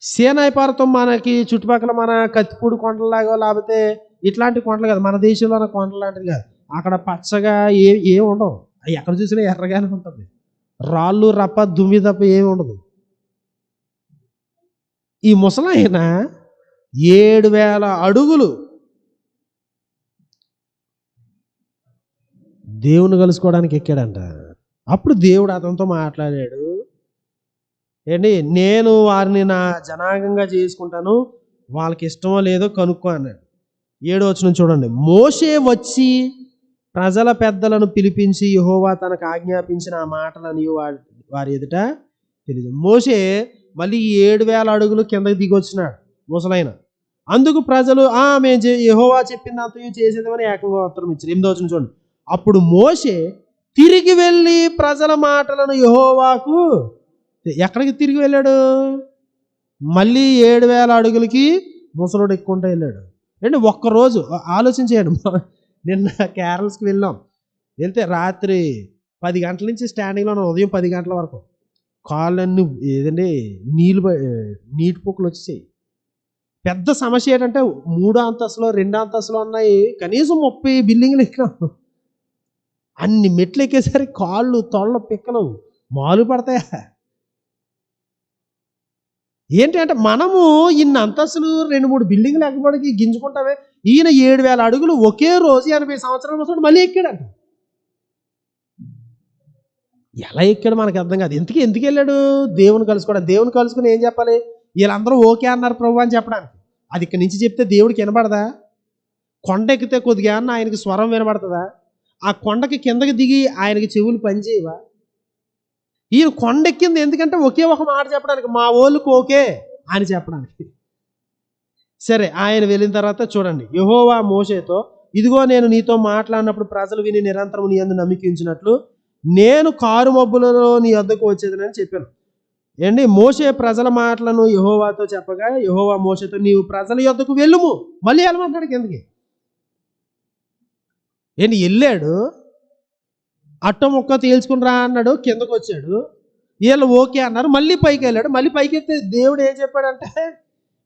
Speaker 1: సీనాయి పర్వతం మనకి చుట్టుపక్కల మన కత్తిపూడి కొండలాగా లేకపోతే ఇట్లాంటి కొండలు కాదు, మన దేశంలో ఉన్న కొండలు లాంటిది కాదు. అక్కడ పచ్చగా ఏమి ఉండవు, అవి ఎక్కడ చూసినా ఎర్రగానే ఉంటుంది. రాళ్ళు రప్ప దుమ్మి తప్ప ఏమి ఉండదు. ఈ ముసలాయన 7,000 అడుగులు దేవుని కలుసుకోవడానికి ఎక్కాడంట. అప్పుడు దేవుడు అతనితో మాట్లాడాడు, ఏంటి, నేను వారిని నా జనాంగంగా చేసుకుంటాను, వాళ్ళకి ఇష్టమో లేదో కనుక్కో అన్నాడు. 7వ వచనం చూడండి. మోషే వచ్చి ప్రజల పెద్దలను పిలిపించి యెహోవా తనకు ఆజ్ఞాపించిన ఆ మాటలని వారి ఎదుట తెలియదు. మోషే మళ్ళీ 7,000 అడుగులు కిందకి దిగి వచ్చినాడు ముసలైన. అందుకు ప్రజలు మేము యెహోవా చెప్పిందంతా చేసేదామని ఏకంగా ఉత్తరం ఇచ్చారు. 8వ వచనం చూడండి. అప్పుడు మోషే తిరిగి వెళ్ళి ప్రజల మాటలను యెహోవాకు, ఎక్కడికి తిరిగి వెళ్ళాడు? మళ్ళీ 7,000 అడుగులకి ముసలోడు ఎక్కుంటూ వెళ్ళాడు. అంటే ఒక్కరోజు ఆలోచించేయండి. నిన్న కేరళకి వెళ్ళాం. వెళ్తే రాత్రి 10 గంటల నుంచి స్టాండింగ్లో ఉన్నాం, ఉదయం 10 గంటల వరకు. కాళ్ళన్నీ ఏదండి నీటి పొక్కులు వచ్చేసాయి. పెద్ద సమస్య ఏంటంటే 3వ అంతస్తులో 2వ అంతస్తులో ఉన్నాయి, కనీసం 30 బిల్డింగ్లు ఎక్కినాం. అన్ని మెట్లు ఎక్కేసరికి కాళ్ళు తొళ్ళ పిక్కలు మాలు పడతాయా ఏంటి అంటే, మనము ఇన్ని అంతస్తులు 2-3 బిల్డింగ్లు ఎక్కబడికి గింజుకుంటామే. ఈయన 7,000 అడుగులు ఒకే రోజు 80 సంవత్సరాల ముసలోడు మళ్ళీ ఎక్కాడంట. ఎలా ఎక్కాడు మనకు అర్థం కాదు. ఎందుకు వెళ్ళాడు? దేవుని కలుసుకోవడం. దేవుని కలుసుకుని ఏం చెప్పాలి? వీళ్ళందరూ ఓకే అన్నారు ప్రభు అని చెప్పడానికి. అది ఇక్కడి నుంచి చెప్తే దేవుడికి వినబడదా? కొండ ఎక్కితే కొద్దిగా అన్న ఆయనకి స్వరం వినబడుతుందా? ఆ కొండకి కిందకి దిగి ఆయనకి చెవులు పనిచేయవా? ఈయన కొండ ఎక్కింది ఎందుకంటే ఒకే ఒక మాట చెప్పడానికి, మా ఓళ్ళకి ఓకే అని చెప్పడానికి. సరే, ఆయన వెళ్ళిన తర్వాత చూడండి, యెహోవా మోషేతో, ఇదిగో నేను నీతో మాట్లాడినప్పుడు ప్రజలు విని నిరంతరం నీ యందు నమ్మకించినట్లు నేను కారు మబ్బులలో నీ వద్దకు వచ్చేదని చెప్పాను. ఏంటి, మోషే ప్రజల మాటలను యెహోవాతో చెప్పగా యెహోవా మోషేతో, నీవు ప్రజల యొద్దకు వెళ్ళుము. మళ్ళీ వెళ్ళమంటాడు కిందకి. ఏంటి, వెళ్ళాడు, అట్ట ముక్క తేల్చుకుని రా అన్నాడు, కిందకు వచ్చాడు, వీళ్ళు ఓకే అన్నారు, మళ్ళీ పైకి వెళ్ళాడు. మళ్ళీ పైకి వెళ్తే దేవుడు ఏం చెప్పాడంటే,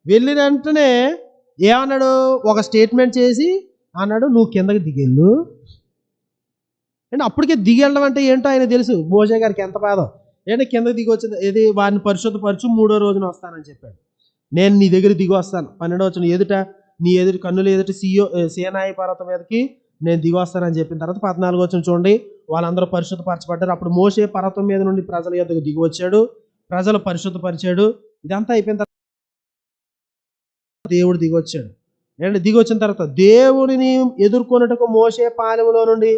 Speaker 1: వెళ్ళిన వెంటనే ఏమన్నాడు? ఒక స్టేట్మెంట్ చేసి అన్నాడు, నువ్వు కిందకి దిగెళ్ళు. అంటే అప్పటికే దిగెళ్ళడం అంటే ఏంటో ఆయన తెలుసు. మోషే గారికి ఎంత బాధ. ఏంటంటే కిందకి దిగి వచ్చింది, ఏది వారిని పరిశుద్ధపరచు, 3వ రోజున వస్తానని చెప్పాడు. నేను నీ దగ్గర దిగి వస్తాను. 12వ వచనం, నీ ఎదుటి కన్నులు ఎదుటి సీనాయి పర్వతం మీదకి నేను దిగి వస్తానని చెప్పిన తర్వాత 14వ వచనం చూడండి. వాళ్ళందరూ పరిశుద్ధపరచబడ్డారు. అప్పుడు మోషే పర్వతం మీద నుండి ప్రజల యొద్దకు దిగి వచ్చాడు, ప్రజలు పరిశుద్ధపరిచాడు. ఇదంతా అయిపోయిన తర్వాత దేవుడు దిగి వచ్చాడు. ఏంటంటే దిగి వచ్చిన తర్వాత దేవుడిని ఎదుర్కొన్నట్టుకు మోషే పాలెములో నుండి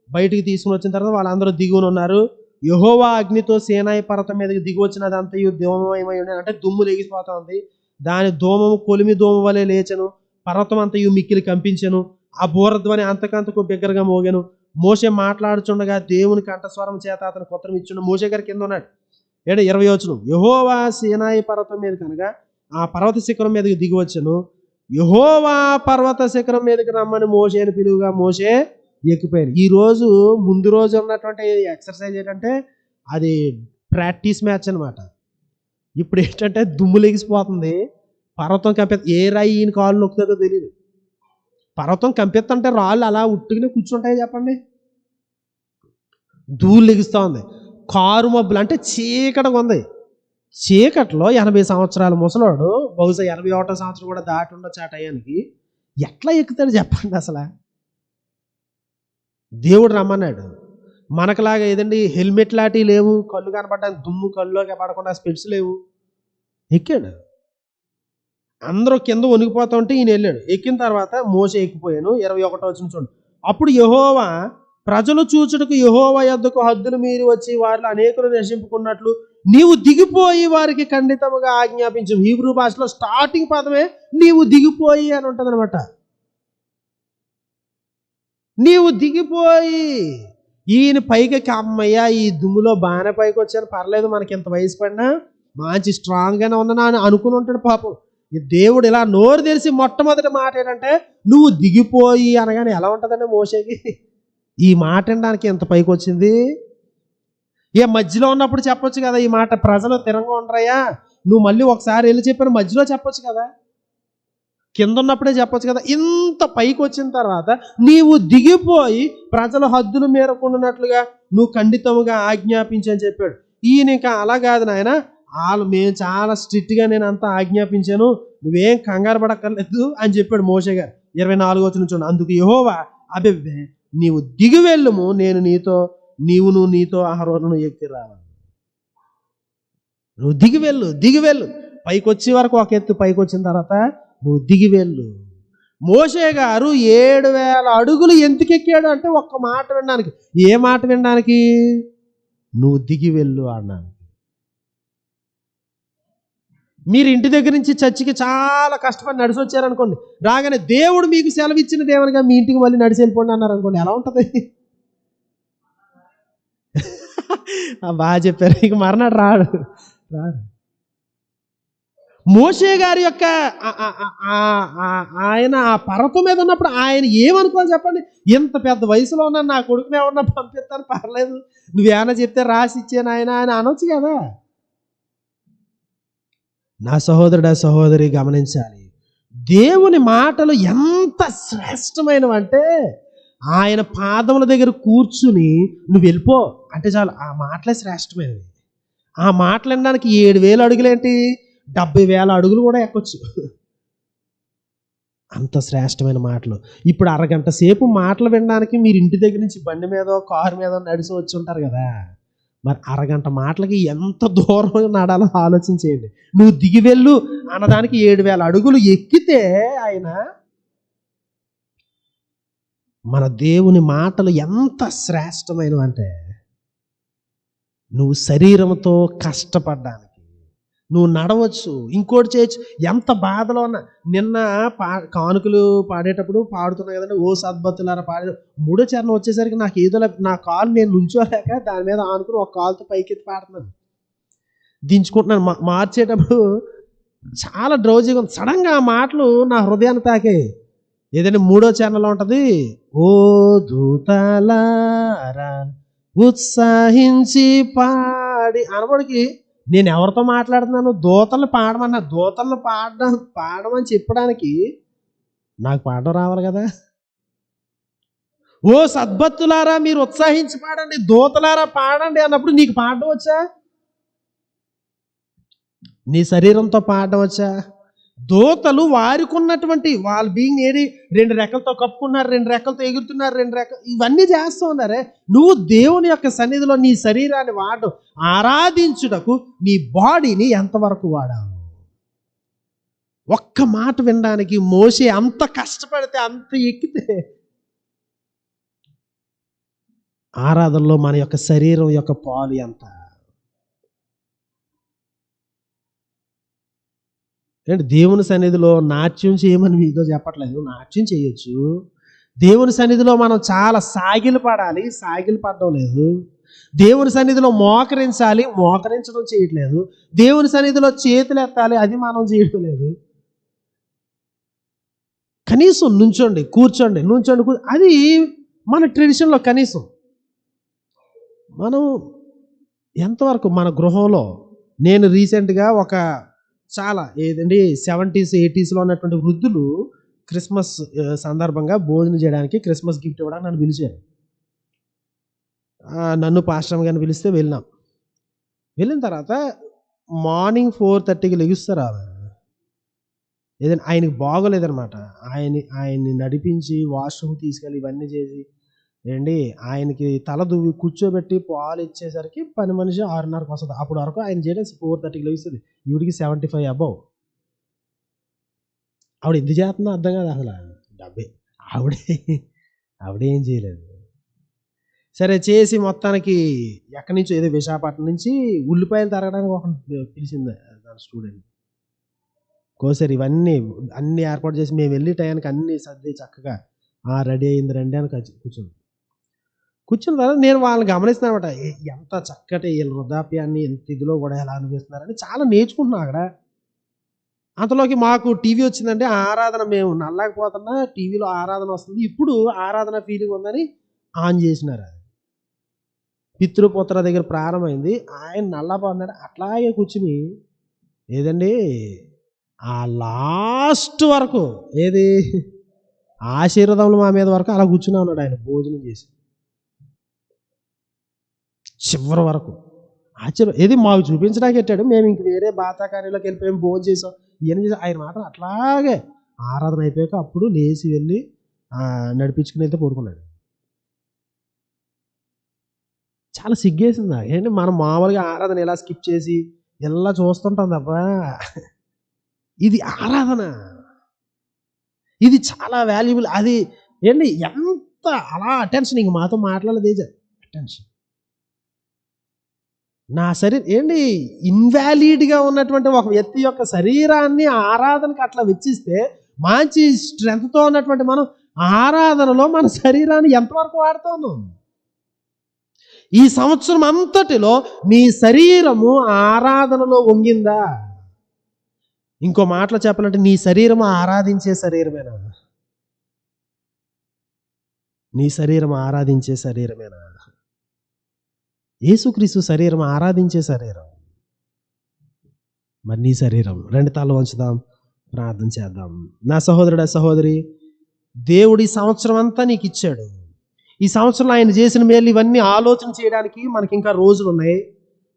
Speaker 1: బయటికి తీసుకుని వచ్చిన తర్వాత వాళ్ళందరూ దిగుని ఉన్నారు. యెహోవా అగ్నితో సీనాయి పర్వతం మీదకి దిగి వచ్చినదంతయు ధూమమయమై ఉండేది. అంటే దుమ్ము లేగిపోతా ఉంది. దాని ధూమము కొలిమి ధూమ వలె లేచెను, పర్వతం అంతయు మిక్కిలి కంపించెను, ఆ బూరధ్వని అంతకంతకు బిగ్గరగా మోగెను. మోషే మాట్లాడుచుండగా దేవుని కంఠస్వరం చేత అతను ఉత్తరం ఇచ్చుండు. మోషే గారి కింద ఉన్నాడు. 20వ వచనం, యెహోవా సీనాయి పర్వతం మీద కనుక ఆ పర్వత శిఖరం మీదకి దిగి వచ్చెను. యెహోవా పర్వత శిఖరం మీదకి రమ్మని మోషేని పిలువుగా మోషే ఎక్కిపోయారు. ఈరోజు ముందు రోజు ఉన్నటువంటి ఎక్సర్సైజ్ ఏంటంటే అది ప్రాక్టీస్ మ్యాచ్ అనమాట. ఇప్పుడు ఏంటంటే దుమ్ము లెగిసిపోతుంది, పర్వతం కంపెత్త, ఏ రాయి ఈయన కాళ్ళు నొక్కుతుందో తెలియదు. పర్వతం కంపెత్తంటే రాళ్ళు అలా ఉట్టుకునే కూర్చుంటాయి చెప్పండి. ధూళి లెగిస్తూ ఉంది. కారు మబ్బులు అంటే చీకటిగా ఉంది. చీకట్లో 80 సంవత్సరాల ముసలోడు, బహుశా 81వ సంవత్సరం కూడా దాటి ఉండొచ్చు ఆ టయానికి, ఎట్లా ఎక్కుతాడు చెప్పండి అసలు? దేవుడు రమ్మన్నాడు. మనకులాగా ఏదండి హెల్మెట్ లాంటివి లేవు, కళ్ళు కనపడడానికి దుమ్ము కళ్ళులోకి పడకుండా స్పెట్స్ లేవు. ఎక్కాడు. అందరూ కింద వణికిపోతా ఉంటే ఈయన వెళ్ళాడు. ఎక్కిన తర్వాత మోషే ఎక్కిపోయాను. 21వ వచనం చూడండి. అప్పుడు యెహోవా ప్రజలు చూచుటకు యెహోవా యొద్దకు హద్దులు మీరి వచ్చి వారిలో అనేకులు నశింపుకున్నట్లు నీవు దిగిపోయి వారికి ఖండితముగా ఆజ్ఞాపించు. హీబ్రూ భాషలో స్టార్టింగ్ పదమే నీవు దిగిపోయి అని ఉంటుంది అనమాట. నీవు దిగిపోయి, ఈయన పైకి అమ్మయ్య ఈ దుమ్ములో బాగానే పైకి వచ్చాను, పర్లేదు, మనకి ఎంత వయసు పడినా మంచి స్ట్రాంగ్గానే ఉన్నాను అని అనుకుని ఉంటాడు పాపం. ఈ దేవుడు ఇలా నోరు తెరిచి మొట్టమొదటి మాట ఏంటంటే నువ్వు దిగిపోయి అనగానే ఎలా ఉంటుందండి మోషేకి? ఈ మాట వినడానికి ఎంత పైకి వచ్చింది? ఏ మధ్యలో ఉన్నప్పుడు చెప్పొచ్చు కదా ఈ మాట, ప్రజలు తిరంగా ఉండరయ్యా, నువ్వు మళ్ళీ ఒకసారి వెళ్ళి చెప్పిన మధ్యలో చెప్పొచ్చు కదా, కింద ఉన్నప్పుడే చెప్పొచ్చు కదా. ఇంత పైకి వచ్చిన తర్వాత నీవు దిగిపోయి ప్రజల హద్దులు మేరకుండానట్లుగా నువ్వు ఖండితముగా ఆజ్ఞాపించని చెప్పాడు. ఈయన ఇంకా అలా కాదు నాయన, మేము చాలా స్ట్రిక్ట్గా నేను అంతా ఆజ్ఞాపించాను, నువ్వేం కంగారు పడక్కర్లేదు అని చెప్పాడు మోషే గారు. 24వ వచనం చూడండి. అందుకు యెహోవా అబెబ్బే నీవు దిగి వెళ్ళుము, నేను నీతో అహరోనును ఎక్కి రావాలి. నువ్వు దిగి వెళ్ళు పైకి వచ్చే వరకు ఒక ఎత్తు, పైకి వచ్చిన తర్వాత నువ్వు దిగి వెళ్ళు. మోషే గారు 7,000 అడుగులు ఎందుకు ఎక్కాడు అంటే ఒక్క మాట వినడానికి. ఏ మాట వినడానికి? నువ్వు దిగి వెళ్ళు అన్నాను. మీరు ఇంటి దగ్గర నుంచి చర్చికి చాలా కష్టపడి నడిచి వచ్చారనుకోండి, రాగానే దేవుడు మీకు సెలవు ఇచ్చిన దేవునిగా మీ ఇంటికి మళ్ళీ నడిచి వెళ్ళిపోండి అన్నారు అనుకోండి, ఎలా ఉంటుంది? బాగా చెప్పారు. ఇక మర్నాడు రాడు. మోషే గారి యొక్క ఆయన ఆ పర్వతం మీద ఉన్నప్పుడు ఆయన ఏమనుకోవాలి చెప్పండి? ఇంత పెద్ద వయసులో ఉన్నా నా కొడుకుని ఎవరన్నా పంపిస్తాను, పర్లేదు, నువ్వేమన్నా చెప్తే రాసి ఇచ్చాను ఆయన అని అనొచ్చు కదా. నా సహోదరుడు సహోదరి గమనించాలి, దేవుని మాటలు ఎంత శ్రేష్టమైనవంటే ఆయన పాదముల దగ్గర కూర్చుని నువ్వు వెళ్ళిపో అంటే చాలు, ఆ మాటలే శ్రేష్టమైనవి. ఆ మాటలు వినడానికి 7,000 అడుగులేంటి, 70,000 అడుగులు కూడా ఎక్కొచ్చు, అంత శ్రేష్టమైన మాటలు. ఇప్పుడు అరగంట సేపు మాటలు వినడానికి మీరు ఇంటి దగ్గర నుంచి బండి మీదో కారు మీదో నడిచి వచ్చి ఉంటారు కదా, మరి అరగంట మాటలకి ఎంత దూరం నడాలో ఆలోచించేయండి. నువ్వు దిగి వెళ్ళు అన్నదానికి 7,000 అడుగులు ఎక్కితే ఆయన, మన దేవుని మాటలు ఎంత శ్రేష్టమైనవంటే నువ్వు శరీరంతో కష్టపడ్డానికి, నువ్వు నడవచ్చు, ఇంకోటి చేయొచ్చు, ఎంత బాధలో ఉన్నా. నిన్న కానుకలు పాడేటప్పుడు పాడుతున్నా కదండి, ఓ సద్భక్తులారా పాడే 3వ చరణం వచ్చేసరికి నాకు ఏదో నా కాలు నేను నుంచోలేక దాని మీద ఆనుకుని ఒక కాలుతో పైకెత్తి పాడుతున్నాను, దించుకుంటున్నాను. మార్చేటప్పుడు చాలా డ్రౌజీగా ఉంది. సడన్గా ఆ మాటలు నా హృదయాన్ని తాకే. ఏదైనా 3వ చరణంలో ఉంటుంది, ఓ దూతలారా ఉత్సాహించి పాడి అనబడికి నేను ఎవరితో మాట్లాడుతున్నాను? దూతలు పాడమన్నా. దూతలను పాడమని చెప్పడానికి నాకు పాడడం రావాలి కదా. ఓ సద్భక్తులారా మీరు ఉత్సాహించి పాడండి, దూతలారా పాడండి అన్నప్పుడు నీకు పాడడం వచ్చా? నీ శరీరంతో పాడడం వచ్చా? దూతలు వారికి ఉన్నటువంటి వాళ్ళు బీయింగ్ ఏది, 2 రెక్కలతో కప్పుకున్నారు, 2 రెక్కలతో ఎగురుతున్నారు, 2 రెక్కలు, ఇవన్నీ చేస్తూ ఉన్నారే. నువ్వు దేవుని యొక్క సన్నిధిలో నీ శరీరాన్ని వాడు ఆరాధించుటకు నీ బాడీని ఎంతవరకు వాడావు? ఒక్క మాట వినడానికి మోషే అంత కష్టపడితే, అంత ఎక్కితే, ఆరాధనలో మన యొక్క శరీరం యొక్క పాలు ఎంత? ఏంటి దేవుని సన్నిధిలో నాట్యం చేయమని మీతో చెప్పట్లేదు, నాట్యం చేయొచ్చు. దేవుని సన్నిధిలో మనం చాలా సాగిలు పడాలి, సాగిలు పడడం లేదు. దేవుని సన్నిధిలో మోకరించాలి, మోకరించడం చేయట్లేదు. దేవుని సన్నిధిలో చేతులు ఎత్తాలి, అది మనం చేయడం లేదు. కనీసం నుంచోండి, కూర్చోండి, అది మన ట్రెడిషన్లో కనీసం మనం ఎంతవరకు మన గృహంలో. నేను రీసెంట్గా ఒక చాలా ఏదండి 70s 80sలో ఉన్నటువంటి వృద్ధులు క్రిస్మస్ సందర్భంగా భోజనం చేయడానికి, క్రిస్మస్ గిఫ్ట్ ఇవ్వడానికి నన్ను పిలిచారు. నన్ను పాస్టర్ గారిని పిలిస్తే వెళ్ళినాం. వెళ్ళిన తర్వాత మార్నింగ్ 4:30కి లెగుస్తారు. ఏదైనా ఆయనకి బాగోలేదనమాట. ఆయన్ని నడిపించి వాష్రూమ్ తీసుకెళ్ళి ఇవన్నీ చేసి ఏంటి ఆయనకి తల దువ్వి కూర్చోబెట్టి పాలు ఇచ్చేసరికి పని మనిషి 6:30కి వస్తుంది. అప్పుడు వరకు ఆయన చేయడం 4:30కి లెగుస్తుంది. ఈవిడికి 75 అబౌవ్. ఆవిడ ఎందుకు చేస్తుందో అర్థం కాదు అసలు. డబ్బే ఆవిడేం చేయలేదు. సరే చేసి మొత్తానికి ఎక్కడి నుంచో ఏదో విశాఖపట్నం నుంచి ఉల్లిపాయలు తరగడానికి ఒక పిలిచింది దాని స్టూడెంట్. కోసారు ఇవన్నీ అన్నీ ఏర్పాటు చేసి మేము వెళ్ళి టయానికి అన్నీ సర్ది చక్కగా రెడీ అయింది రండి అని కూర్చున్న తర్వాత నేను వాళ్ళని గమనిస్తున్నాను అనమాట. ఎంత చక్కటి వీళ్ళ వృద్ధాప్యాన్ని ఎంత ఇదిలో కూడా ఎలా అనిపిస్తున్నారని చాలా నేర్చుకుంటున్నాను అక్కడ. అంతలోకి మాకు టీవీ వచ్చిందంటే ఆరాధన మేము నల్లకపోతున్నా టీవీలో ఆరాధన వస్తుంది. ఇప్పుడు ఆరాధన ఫీలింగ్ ఉందని ఆన్ చేసినారు. అది పితృపుత్ర దగ్గర ప్రారంభమైంది. ఆయన నల్లపోతున్నాడు. అట్లాగే కూర్చుని ఏదండి ఆ లాస్ట్ వరకు ఏది ఆశీర్వాదములు మా మీద వరకు అలా కూర్చునే ఉన్నాడు ఆయన భోజనం చేసి చివరి వరకు. ఆశ్చర్యం ఏది మాకు చూపించడానికి పెట్టాడు. మేము ఇంక వేరే బాతా కార్యాలలోకి వెళ్ళిపోయాం, భోజనం చేసాం, ఇవన్నీ చేసాం. ఆయన మాత్రం అట్లాగే ఆరాధన అయిపోయాక అప్పుడు లేచి వెళ్ళి నడిపించుకుని అయితే పడుకున్నాడు. చాలా సిగ్గేసిందా ఏంటి, మనం మామూలుగా ఆరాధన ఎలా స్కిప్ చేసి ఎలా చూస్తుంటాం తప్ప ఇది ఆరాధన, ఇది చాలా వాల్యుబుల్. అది ఏంటి ఎంత అలా అటెన్షన్, ఇంక మాతో మాట్లాడలేదు అటెన్షన్. నా శరీరం ఏంటి ఇన్వాలిడ్గా ఉన్నటువంటి ఒక వ్యక్తి యొక్క శరీరాన్ని ఆరాధనకి అట్లా వెచ్చిస్తే మంచి స్ట్రెంగ్త్తో ఉన్నటువంటి మనం ఆరాధనలో మన శరీరాన్ని ఎంతవరకు వాడుతున్నాం? ఈ సంవత్సరం అంతటిలో నీ శరీరము ఆరాధనలో వంగిందా? ఇంకో మాటలో చెప్పాలంటే నీ శరీరం ఆరాధించే శరీరమేనా? నీ శరీరం ఆరాధించే శరీరమేనా? యేసుక్రీస్తు శరీరం ఆరాధించే శరీరం. మరి నీ శరీరం? రెండు తల వంచుదాం, ప్రార్థన చేద్దాం. నా సహోదరుడా సహోదరి, దేవుడు ఈ సంవత్సరం అంతా నీకు ఇచ్చాడు. ఈ సంవత్సరంలో ఆయన చేసిన మేలు ఇవన్నీ ఆలోచన చేయడానికి మనకి ఇంకా రోజులు ఉన్నాయి.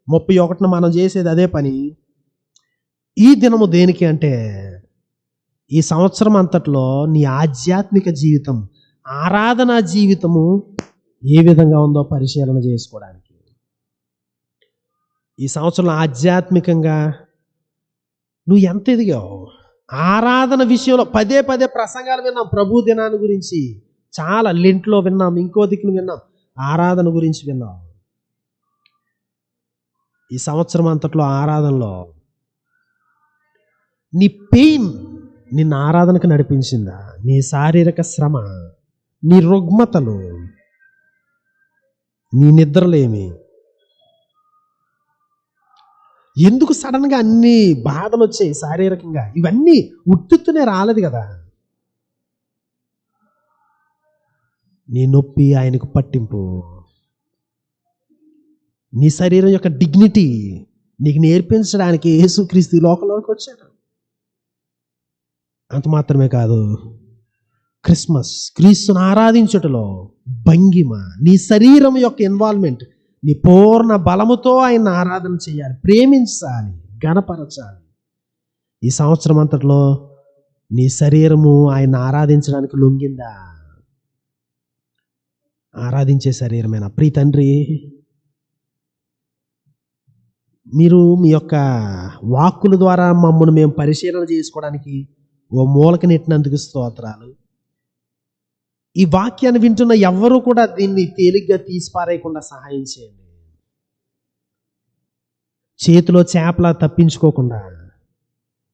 Speaker 1: 31న మనం చేసేది అదే పని. ఈ దినము దేనికి అంటే ఈ సంవత్సరం అంతట్లో నీ ఆధ్యాత్మిక జీవితం, ఆరాధనా జీవితము ఏ విధంగా ఉందో పరిశీలన చేసుకోవడానికి. ఈ సంవత్సరంలో ఆధ్యాత్మికంగా నువ్వు ఎంత ఎదిగావు? ఆరాధన విషయంలో పదే పదే ప్రసంగాలు విన్నాం ప్రభు దినాన్ని గురించి, చాలా లెంట్లో విన్నాం, ఇంకో దిక్కును విన్నాం, ఆరాధన గురించి విన్నాం. ఈ సంవత్సరం అంతట్లో ఆరాధనలో నీ పెయిన్ నిన్ను ఆరాధనకు నడిపించిందా? నీ శారీరక శ్రమ, నీ రుగ్మతలు, నీ నిద్రలేమి, ఎందుకు సడన్గా అన్ని బాధలు వచ్చాయి శారీరకంగా? ఇవన్నీ ఉట్టుతూనే రాలేదు కదా. నీ నొప్పి ఆయనకు పట్టింపు, నీ శరీరం యొక్క డిగ్నిటీ నీకు నేర్పించడానికి యేసుక్రీస్తు ఈ లోకంలోకి వచ్చాడు. అంత మాత్రమే కాదు, క్రిస్మస్ క్రీస్తును ఆరాధించుటలో భంగిమ, నీ శరీరం యొక్క ఇన్వాల్వ్మెంట్, నీ పూర్ణ బలముతో ఆయన ఆరాధన చేయాలి, ప్రేమించాలి, గణపరచాలి. ఈ సంవత్సరం అంతట్లో నీ శరీరము ఆయన ఆరాధించడానికి లొంగిందా? ఆరాధించే శరీరమేనా? ప్రియ తండ్రి, మీరు మీ యొక్క వాక్కుల ద్వారా మమ్మల్ని మేము పరిశీలన చేసుకోవడానికి ఓ మూలకి నెట్టినందుకు స్తోత్రాలు. ఈ వాక్యాన్ని వింటున్న ఎవ్వరూ కూడా దీన్ని తేలిగ్గా తీసిపారేయకుండా సహాయం చేయండి. చేతిలో చేపలా తప్పించుకోకుండా,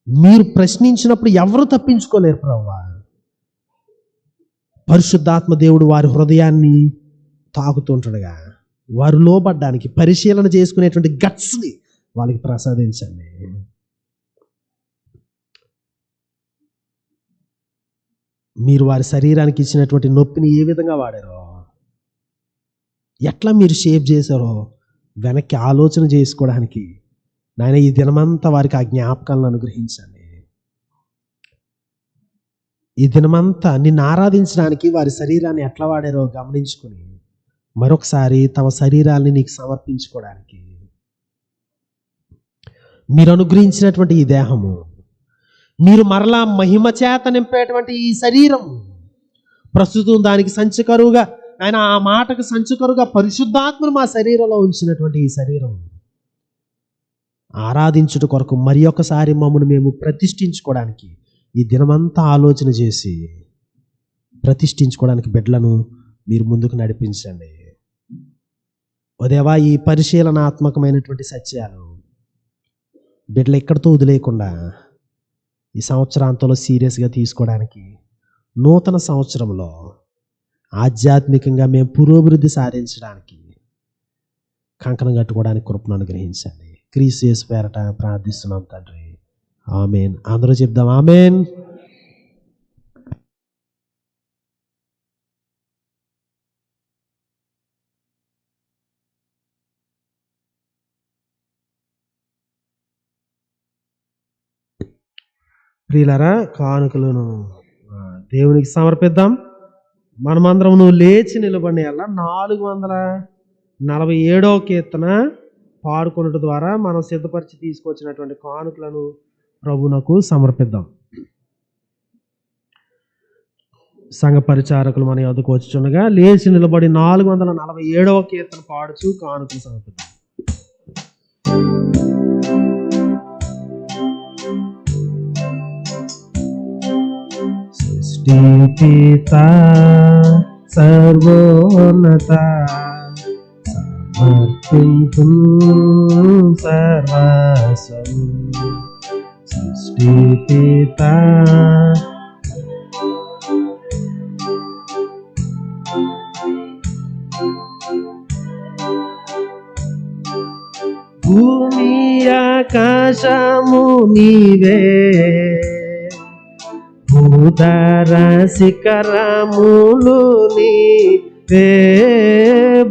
Speaker 1: మీరు ప్రశ్నించినప్పుడు ఎవరు తప్పించుకోలేరు ప్రభువా. పరిశుద్ధాత్మ దేవుడు వారి హృదయాన్ని తాకుతుంటాడుగా, వారు లోబడ్డానికి పరిశీలన చేసుకునేటువంటి గట్స్ని వాళ్ళకి ప్రసాదించండి. మీరు వారి శరీరానికి ఇచ్చినటువంటి నొప్పిని ఏ విధంగా వాడారో, ఎట్లా మీరు షేప్ చేశారో వెనక్కి ఆలోచన చేసుకోవడానికి నాయన ఈ దినమంతా వారికి ఆ జ్ఞాపకాలను అనుగ్రహించండి. ఈ దినమంతా నిన్ను ఆరాధించడానికి వారి శరీరాన్ని ఎట్లా వాడారో గమనించుకొని మరొకసారి తమ శరీరాన్ని నీకు సమర్పించుకోవడానికి మీరు అనుగ్రహించినటువంటి ఈ దేహము, మీరు మరలా మహిమ చేత నింపేటువంటి ఈ శరీరం, ప్రస్తుతం దానికి సంచకరువుగా ఆయన ఆ మాటకు సంచకరువుగా పరిశుద్ధాత్మను మా శరీరంలో ఉంచినటువంటి ఈ శరీరం ఆరాధించుట కొరకు మరి ఒకసారి మమ్మల్ని మేము ప్రతిష్ఠించుకోవడానికి ఈ దినమంతా ఆలోచన చేసి ప్రతిష్ఠించుకోవడానికి బిడ్డలను మీరు ముందుకు నడిపించండి. ఓ దేవా, ఈ పరిశీలనాత్మకమైనటువంటి సత్యాలు బిడ్డలు ఎక్కడితో వదిలేయకుండా ఈ సంవత్సరాంతంలో సీరియస్గా తీసుకోవడానికి, నూతన సంవత్సరంలో ఆధ్యాత్మికంగా మేము పురోభివృద్ధి సాధించడానికి కంకణం కట్టుకోవడానికి కృపను అనుగ్రహించండి. క్రీస్తు యేసు పేరట ప్రార్థిస్తున్నాం తండ్రి, ఆమేన్. అందరూ చెప్దాం ఆమేన్. ప్రియులారా, కానుకలను దేవునికి సమర్పిద్దాం. మనమందరం నువ్వు లేచి నిలబడి 447వ కీర్తన పాడుకున్నట్టు ద్వారా మనం సిద్ధపరిచి తీసుకొచ్చినటువంటి కానుకలను ప్రభునకు సమర్పిద్దాం. సంఘ పరిచారకులు మన యొద్దకు వచ్చుచుండగా లేచి నిలబడి 447వ కీర్తన పాడుచు కానుకలు సమర్పిద్దాం. సృష్టి పిత సర్వోన్నత సమర్పించు సర్వస్వం. సృష్టి పిత భూమి ఆకాశము నీవే, భూధర శిఖరములు నీవే.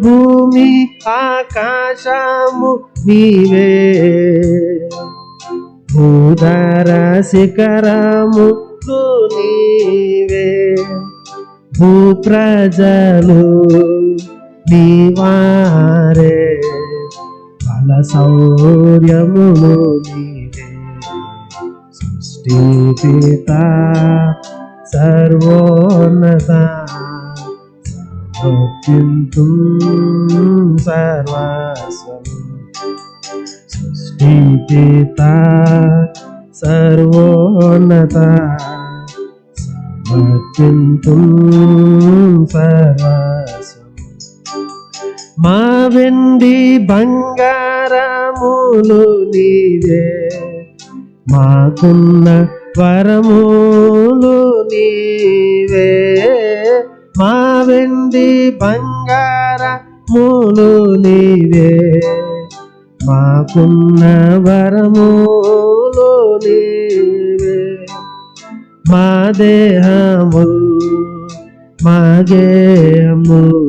Speaker 1: భూమి ఆకాశము నీవే, భూధర శిఖరములు నీవే. భూప్రజలు నీవారే, బల శౌర్యములు నీవే. సృష్టి పిత సర్వోన్నత సమర్పించు సర్వస్వం. సృష్టి పిత సర్వోన్నత సమర్పించు సర్వస్వం. మా వెండి బంగారములు నీవే, మాకున్న వరములు నీవే. మా వెండి బంగారములు నీవే, మాకున్న వరములు నీవే. మా దేహములు మా గేయములు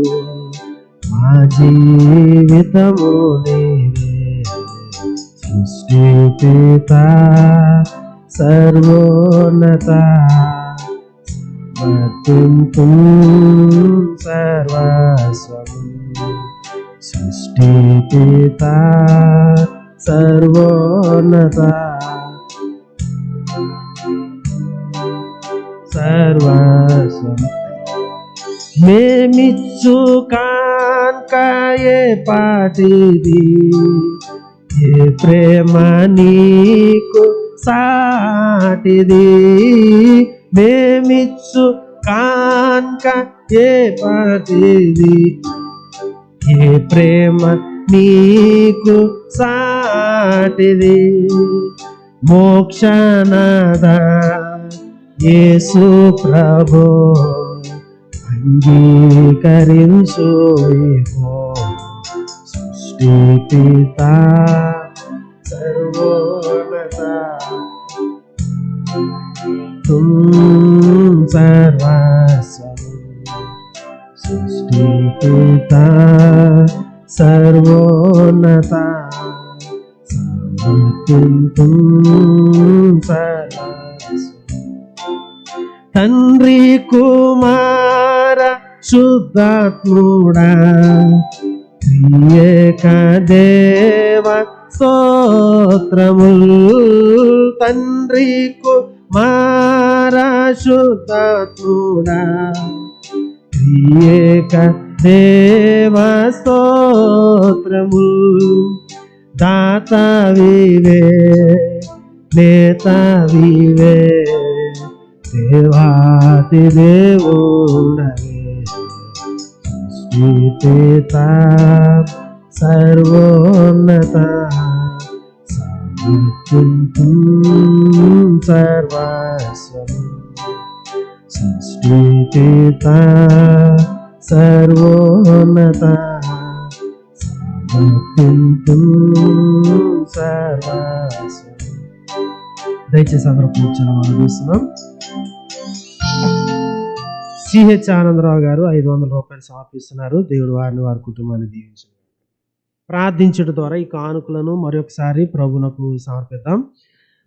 Speaker 1: మా జీవితము నీవే. సృష్టి పిత సర్వోన్నత సమర్పించు సర్వస్వం. సృష్టి పిత సర్వోన్నత సర్వస్వం. మేమిచ్చు కాన్కాయే పాటిది, ఏ ప్రేమ నీకు సాటిది. మేమిచ్చు కాన్క ఏ పాటిది, ఏ ప్రేమ నీకు సాటిది. మోక్షనాద యేసు ప్రభు అంగీకరించు ఇహో. సృష్టి పిత సర్వోన్నత సర్వస్వం. సృష్టి పిత సర్వోన్నత సమర్పించు సర్వస్వం. తండ్రి కుమార శుద్ధాత్ముడా త్రియేక దేవ స్తోత్రములు. తండ్రి కుమార శుద్ధాత్ముడా త్రియేక దేవ స్తోత్రములు. దాతవివే నేతవివే, దేవాతి దేవుడవే. సృష్టి పిత సర్వోన్నత సమర్పించు సర్వస్వం. సృష్టి పిత సర్వోన్నత సమర్పించు సర్వస్వం. దయచేసి అందరూ కూర్చొని మనం చూస్తున్నాం. సిహెచ్ ఆనందరావు గారు 500 రూపాయలు సమర్పిస్తున్నారు. దేవుడు వారిని వారి కుటుంబాన్ని దీవించు. ప్రార్థించడం ద్వారా ఈ కానుకలను మరొకసారి ప్రభునకు సమర్పిద్దాం.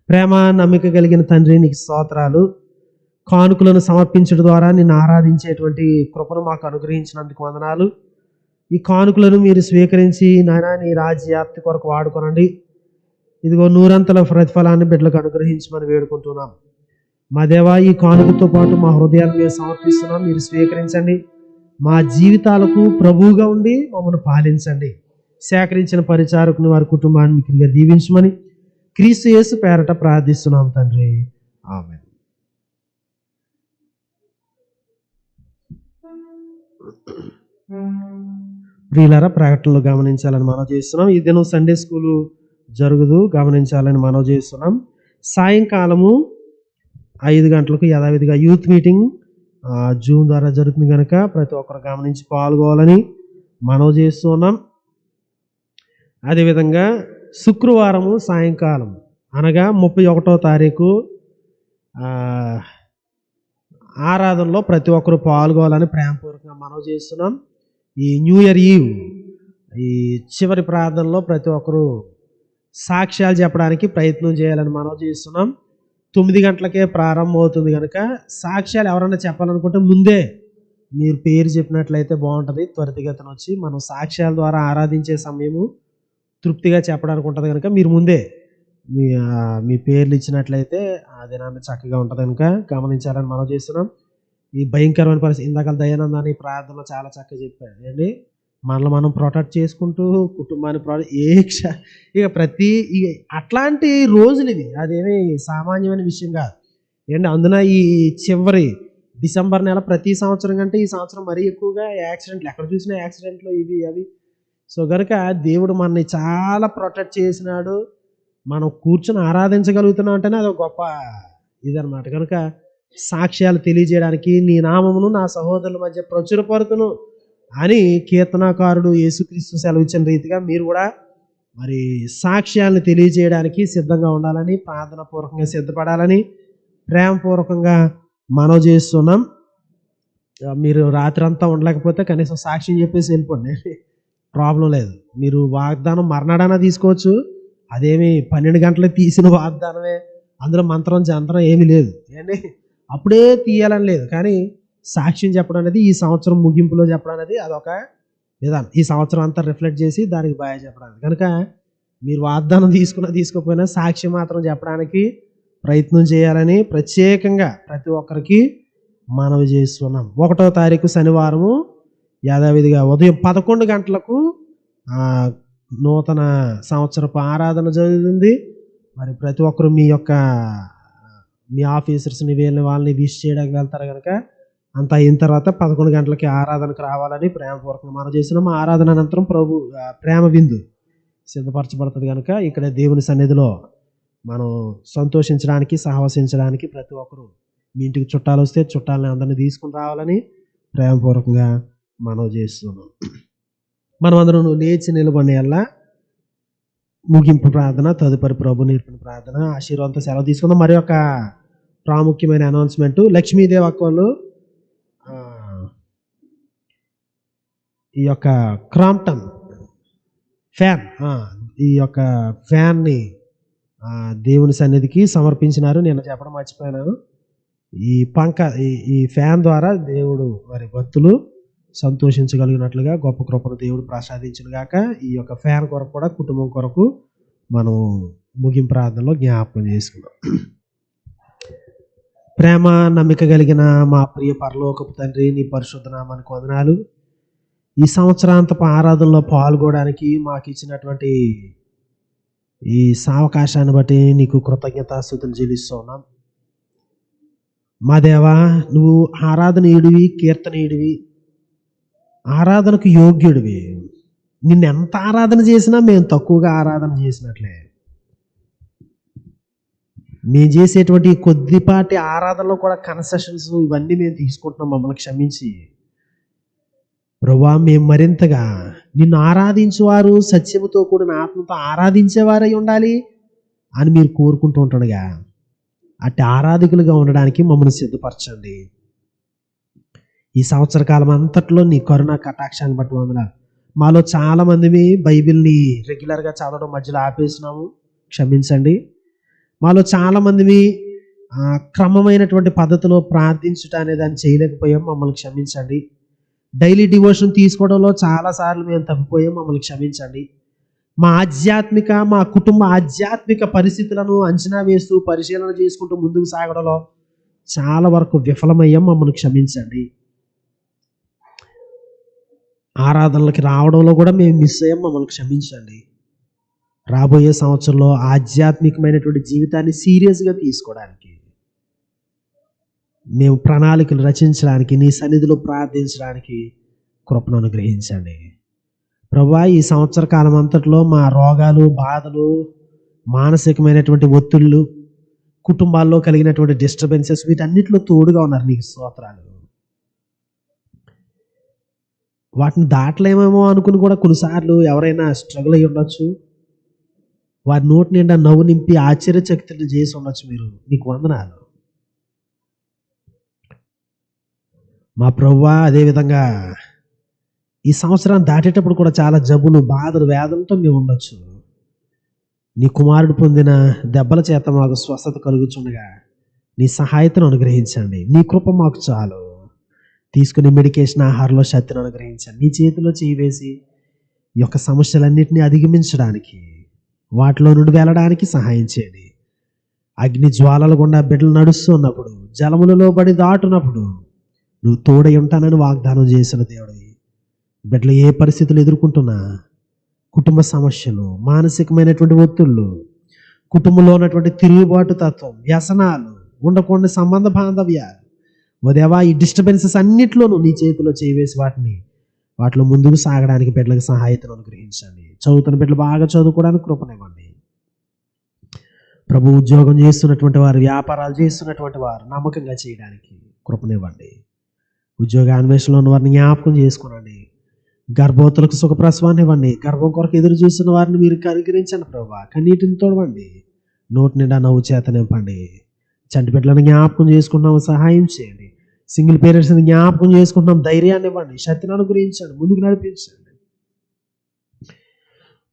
Speaker 1: ప్రేమ నమ్మిక కలిగిన తండ్రి, నీకు స్తోత్రాలు. కానుకలను సమర్పించడం ద్వారా నిన్ను ఆరాధించేటువంటి కృపను మాకు అనుగ్రహించినందుకు వందనాలు. ఈ కానుకలను మీరు స్వీకరించి నాయన నీ రాజ్యాప్తి కొరకు వాడుకోనండి. ఇదిగో 100 ప్రతిఫలాన్ని బిడ్డలకు అనుగ్రహించమని వేడుకుంటున్నాం. మా దేవా, ఈ కానుకతో పాటు మా హృదయాన్ని మేము సమర్పిస్తున్నాం. మీరు స్వీకరించండి. మా జీవితాలకు ప్రభువుగా ఉండి మమ్మల్ని పాలించండి. సేకరించిన పరిచారకుని వారి కుటుంబాన్ని మిక్కిలిగా దీవించమని క్రీస్తు యేసు పేరట ప్రార్థిస్తున్నాం తండ్రి. ఆమేన్. ప్రియులారా, ప్రకటనలు గమనించాలని మనం చేస్తున్నాం. ఈ దినం సండే స్కూలు జరుగుదు, గమనించాలని మనం చేస్తున్నాం. సాయంకాలము 5 గంటలకు యథావిధిగా యూత్ మీటింగ్ జూమ్ ద్వారా జరుగుతుంది కనుక ప్రతి ఒక్కరు గమనించి పాల్గొవాలని మనం చేస్తున్నాం. అదేవిధంగా శుక్రవారము సాయంకాలం అనగా 31వ తారీఖు ఆరాధనలో ప్రతి ఒక్కరు పాల్గొవాలని ప్రేమపూర్వకంగా మనం చేస్తున్నాం. ఈ న్యూ ఇయర్ ఈవ్ ఈ చివరి ప్రార్థనలో ప్రతి ఒక్కరు సాక్ష్యాలు చెప్పడానికి ప్రయత్నం చేయాలని మనం చేస్తున్నాం. 9 గంటలకే ప్రారంభం అవుతుంది కనుక సాక్ష్యాలు ఎవరైనా చెప్పాలనుకుంటే ముందే మీరు పేరు చెప్పినట్లయితే బాగుంటుంది. త్వరితగతిన వచ్చి మనం సాక్ష్యాల ద్వారా ఆరాధించే సమయము తృప్తిగా చెప్పడానికి ఉంటుంది కనుక మీరు ముందే మీ పేర్లు ఇచ్చినట్లయితే ఆ దినాన్ని చక్కగా ఉంటుంది కనుక గమనించాలని మనం చేస్తున్నాం. ఈ భయంకరమైన పరిస్థితి ఇందాక దయానందాన్ని ప్రార్థనలో చాలా చక్కగా చెప్పాడు అండి. మనల్ని మనం ప్రొటెక్ట్ చేసుకుంటూ కుటుంబాన్ని ఇక అట్లాంటి రోజులు ఇవి. అదేమి సామాన్యమైన విషయం కాదు ఏంటి. అందున ఈ చివరి డిసెంబర్ నెల ప్రతి సంవత్సరం కంటే ఈ సంవత్సరం మరీ ఎక్కువగా యాక్సిడెంట్లు, ఎక్కడ చూసినా యాక్సిడెంట్లు ఇవి అవి. సో కనుక దేవుడు మనని చాలా ప్రొటెక్ట్ చేసినాడు. మనం కూర్చొని ఆరాధించగలుగుతున్నాం అంటేనే అది ఒక గొప్ప ఇదనమాట. కనుక సాక్ష్యాలు తెలియజేయడానికి నీ నామమును నా సహోదరుల మధ్య ప్రచురపరుతును అని కీర్తనాకారుడు యేసుక్రీస్తు సెలవిచ్చిన రీతిగా మీరు కూడా మరి సాక్ష్యాలను తెలియజేయడానికి సిద్ధంగా ఉండాలని, ప్రార్థన పూర్వకంగా సిద్ధపడాలని ప్రేమపూర్వకంగా మనం చేస్తున్నాం. మీరు రాత్రి అంతా ఉండలేకపోతే కనీసం సాక్ష్యం చెప్పేసి వెళ్ళిపోండి, ప్రాబ్లం లేదు. మీరు వాగ్దానం మర్నాడైనా తీసుకోవచ్చు. అదేమి 12 గంటలకు తీసిన వాగ్దానమే, అందులో మంత్రం జంత్రం ఏమీ లేదు ఏంటి, అప్పుడే తీయాలని లేదు. కానీ సాక్ష్యం చెప్పడం అనేది ఈ సంవత్సరం ముగింపులో చెప్పడం అనేది అదొక విధానం. ఈ సంవత్సరం అంతా రిఫ్లెక్ట్ చేసి దానికి బాగా చెప్పడానికి. కనుక మీరు వాగ్దానం తీసుకోకపోయినా సాక్ష్యం మాత్రం చెప్పడానికి ప్రయత్నం చేయాలని ప్రత్యేకంగా ప్రతి ఒక్కరికి మనవి చేస్తున్నాం. 1వ తారీఖు శనివారము యథావిధిగా ఉదయం 11 గంటలకు నూతన సంవత్సరపు ఆరాధన జరుగుతుంది. మరి ప్రతి ఒక్కరు మీ ఆఫీసర్స్ని వాళ్ళని విష్ చేయడానికి వెళ్తారు కనుక అంతా అయిన తర్వాత 11 గంటలకి ఆరాధనకు రావాలని ప్రేమపూర్వకంగా మనం చేసినాం. ఆరాధన అనంతరం ప్రభు ప్రేమ విందు సిద్ధపరచబడుతుంది కనుక ఇక్కడ దేవుని సన్నిధిలో మనం సంతోషించడానికి, సహవసించడానికి ప్రతి ఒక్కరు మీ ఇంటికి చుట్టాలు వస్తే చుట్టాలని అందరినీ తీసుకుని రావాలని ప్రేమపూర్వకంగా మనం చేస్తున్నాం. మనం అందరం లేచి నిలబడి అలా ముగింపు ప్రార్థన, తదుపరి ప్రభు నేర్పిన ప్రార్థన, ఆశీర్వాదంతో సెలవు తీసుకుందాం. మరి ఒక ప్రాముఖ్యమైన అనౌన్స్మెంట్, లక్ష్మీదేవి అక్కలు ఈ యొక్క క్రాంప్టన్ ఫ్యాన్, ఈ యొక్క ఫ్యాన్ని దేవుని సన్నిధికి సమర్పించినారు. నిన్న చెప్పడం మర్చిపోయినాను. ఈ ఫ్యాన్ ద్వారా దేవుడు మరి భక్తులు సంతోషించగలిగినట్లుగా గొప్ప కృపను దేవుడు ప్రసాదించును గాక. ఈ యొక్క ఫ్యాన్ కొరకు కూడా కుటుంబం కొరకు మనం ముగింపు ప్రార్థనలో జ్ఞాపకం చేసుకున్నాం. ప్రేమ నమ్మిక కలిగిన మా ప్రియ పరలోకపు తండ్రి, నీ పరిశుద్ధ నామానికి వందనాలు. ఈ సంవత్సరాంతపు ఆరాధనలో పాల్గొనడానికి మాకు ఇచ్చినటువంటి ఈ సావకాశాన్ని బట్టి నీకు కృతజ్ఞతాస్తుతులు చెల్లిస్తున్నాం. మా దేవా, నువ్వు ఆరాధనీయుడివి, కీర్తనీయుడివి, ఆరాధనకు యోగ్యుడివి. నిన్ను ఎంత ఆరాధన చేసినా మేము తక్కువగా ఆరాధన చేసినట్లే. మేము చేసేటువంటి కొద్దిపాటి ఆరాధనలో కూడా కన్సెషన్స్ ఇవన్నీ మేము తీసుకుంటున్నాం. మమ్మల్ని క్షమించి ప్రభువా, మేము మరింతగా నిన్ను ఆరాధించేవారు, సత్యముతో కూడిన ఆత్మతో ఆరాధించేవారై ఉండాలి అని మీరు కోరుకుంటూ ఉంటుండగా అట్టి ఆరాధకులుగా ఉండడానికి మమ్మల్ని సిద్ధపరచండి. ఈ సంవత్సర కాలం అంతట్లో నీ కరుణ కటాక్షాన్ని బట్టి వందనాలు. మాలో చాలామంది బైబిల్ని రెగ్యులర్గా చదవడం మధ్యలో ఆపేసినాము, క్షమించండి. మాలో చాలామంది క్రమమైనటువంటి పద్ధతిలో ప్రార్థించుట అనే దాన్ని చేయలేకపోయాం, మమ్మల్ని క్షమించండి. డైలీ డివోషన్ తీసుకోవడంలో చాలాసార్లు మేము తప్పిపోయాం, మమ్మల్ని క్షమించండి. మా కుటుంబ ఆధ్యాత్మిక పరిస్థితులను అంచనా వేస్తూ పరిశీలన చేసుకుంటూ ముందుకు సాగడంలో చాలా వరకు విఫలమయ్యాం, మమ్మల్ని క్షమించండి. ఆరాధనలకి రావడంలో కూడా మేము మిస్ అయ్యాం, మమ్మల్ని క్షమించండి. రాబోయే సంవత్సరంలో ఆధ్యాత్మికమైనటువంటి జీవితాన్ని సీరియస్గా తీసుకోవడానికి, మేము ప్రణాళికలు రచించడానికి, నీ సన్నిధిలో ప్రార్థించడానికి కృపను అనుగ్రహించండి. ప్రభువా, ఈ సంవత్సర కాలం అంతట్లో మా రోగాలు, బాధలు, మానసికమైనటువంటి ఒత్తిళ్ళు, కుటుంబాల్లో కలిగినటువంటి డిస్టర్బెన్సెస్, వీటన్నిటిలో తోడుగా ఉన్నారు. నీకు స్తోత్రాలు. వాటిని దాటలేమేమో అనుకుని కూడా కొన్నిసార్లు ఎవరైనా స్ట్రగుల్ అయ్యి ఉండొచ్చు. వారి నోటి నిండా నవ్వు నింపి ఆశ్చర్యచకితులు చేసి ఉండొచ్చు. మీరు, నీకు వందనాలు మా ప్రభువా. అదేవిధంగా ఈ సంవత్సరాన్ని దాటేటప్పుడు కూడా చాలా జబ్బులు, బాధలు, వేదనతో మేము ఉండొచ్చు. నీ కుమారుడు పొందిన దెబ్బల చేత మాకు స్వస్థత కలుగుచుండగా నీ సహాయతను అనుగ్రహించండి. నీ కృప మాకు చాలు. తీసుకునే మెడికేషన్, ఆహారంలో శక్తిని అనుగ్రహించండి. నీ చేతిలో చేయి వేసి ఈ యొక్క సమస్యలన్నింటినీ అధిగమించడానికి, వాటిలో నుండి వెళ్ళడానికి సహాయం చేయండి. అగ్ని జ్వాలల గుండా బిడ్డలు నడుస్తున్నప్పుడు, జలములలో పడి దాటునప్పుడు నువ్వు తోడై ఉంటానని వాగ్దానం చేసిన దేవుడివి. బిడ్డలు ఏ పరిస్థితులు ఎదుర్కొంటున్నా, కుటుంబ సమస్యలు, మానసికమైనటువంటి ఒత్తిళ్ళు, కుటుంబంలో ఉన్నటువంటి తిరుగుబాటు తత్వం, వ్యసనాలు, ఉండకుండా సంబంధ బాంధవ్యాలు, ఓ దేవా, ఈ డిస్టర్బెన్సెస్ అన్నిట్లోనూ నీ చేతిలో చేయవేసి వాటిలో ముందుకు సాగడానికి బిడ్డలకు సహాయతను అనుగ్రహించండి. చదువుతున్న బిడ్డలు బాగా చదువుకోవడానికి కృపనివ్వండి ప్రభు. ఉద్యోగం చేస్తున్నటువంటి వారు, వ్యాపారాలు చేస్తున్నటువంటి వారు నమ్మకంగా చేయడానికి కృపనివ్వండి. ఉద్యోగ అన్వేషణలో ఉన్న వారిని జ్ఞాపకం చేసుకునండి. గర్భవతులకు సుఖప్రసవాన్ని ఇవ్వండి. గర్భం కొరకు ఎదురు చూస్తున్న వారిని మీరు కనికరించండి ప్రభు. కన్నీటిని తోడవండి. నోటి నిండా నవ్వు చేత నింపండి. చంటి బిడ్డలను జ్ఞాపకం చేసుకుంటున్నాం, సహాయం చేయండి. సింగిల్ పేరెంట్స్ని జ్ఞాపకం చేసుకుంటున్నాం, ధైర్యాన్ని ఇవ్వండి, శక్తిని అనుగ్రహించండి, ముందుకు నడిపించండి.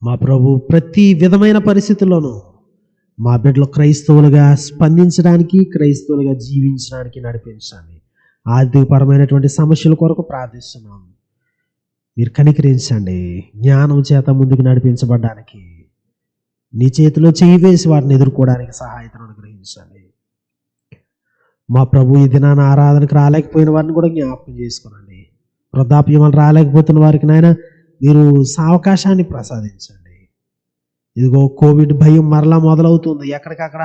Speaker 1: మా ప్రభు, ప్రతి విధమైన పరిస్థితుల్లోనూ మా బిడ్డలు క్రైస్తవులుగా స్పందించడానికి, క్రైస్తవులుగా జీవించడానికి నడిపించండి. ఆర్థికపరమైనటువంటి సమస్యల కొరకు ప్రార్థిస్తున్నాం, మీరు కనికరించండి. జ్ఞానం చేత ముందుకు నడిపించబడ్డానికి నీ చేతిలో చేయి వేసి వాటిని ఎదుర్కోవడానికి సహాయతను అనుగ్రహించండి. మా ప్రభు, ఈ దినాన ఆరాధనకు రాలేకపోయిన వారిని కూడా జ్ఞాపకం చేసుకోనండి. వృద్ధాప్యం వల్ల రాలేకపోతున్న వారికి నాయన మీరు సావకాశాన్ని ప్రసాదించండి. ఇదిగో కోవిడ్ భయం మరలా మొదలవుతుంది. ఎక్కడికక్కడ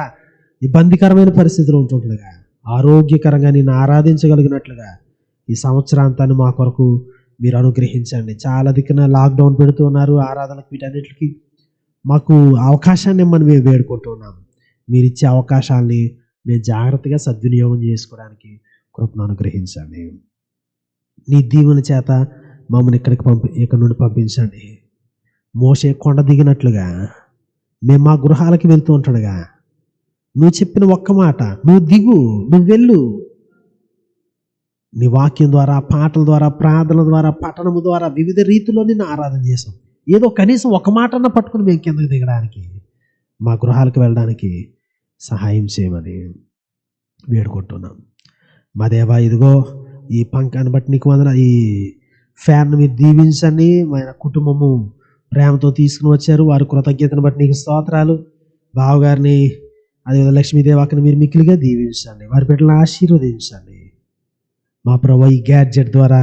Speaker 1: ఇబ్బందికరమైన పరిస్థితులు ఉంటుండగా ఆరోగ్యకరంగా నేను ఆరాధించగలిగినట్లుగా ఈ సంవత్సరాంతాన్ని మా కొరకు మీరు అనుగ్రహించండి. చాలా దిక్కున లాక్డౌన్ పెడుతూ ఉన్నారు. ఆరాధనకు వీటన్నిటికీ మాకు అవకాశాన్ని ఇమ్మని మేము వేడుకుంటున్నాం. మీరు ఇచ్చే అవకాశాన్ని మేము జాగ్రత్తగా సద్వినియోగం చేసుకోవడానికి కృపను అనుగ్రహించండి. నీ దీవుల చేత మమ్మల్ని ఇక్కడ నుండి పంపించండి. మోషే కొండ దిగినట్లుగా మేము మా గృహాలకి వెళ్తూ ఉంటుండగా నువ్వు చెప్పిన ఒక్క మాట, నువ్వు దిగు, నువ్వు వెళ్ళు. నీ వాక్యం ద్వారా, పాటల ద్వారా, ప్రార్థనల ద్వారా, పఠనము ద్వారా వివిధ రీతిలో నిన్ను ఆరాధన చేసాం. ఏదో కనీసం ఒక మాటన్నా పట్టుకుని మేము కిందకు దిగడానికి, మా గృహాలకు వెళ్ళడానికి సహాయం చేయమని వేడుకుంటున్నాం. మా దేవా, ఇదిగో ఈ పంకాన్ని బట్టి నీకు వందనాలు. ఈ ఫ్యాన్ను మీరు దీవించండి. మా కుటుంబము ప్రేమతో తీసుకుని వచ్చారు, వారి కృతజ్ఞతను బట్టి నీకు స్తోత్రాలు. బావగారిని, అదేవిధంగా లక్ష్మీదేవాకని మీరు మిక్కిలిగా దీవించండి, వారి బిడ్డలను ఆశీర్వదించండి. మా ప్రభు, ఈ గ్యాడ్జెట్ ద్వారా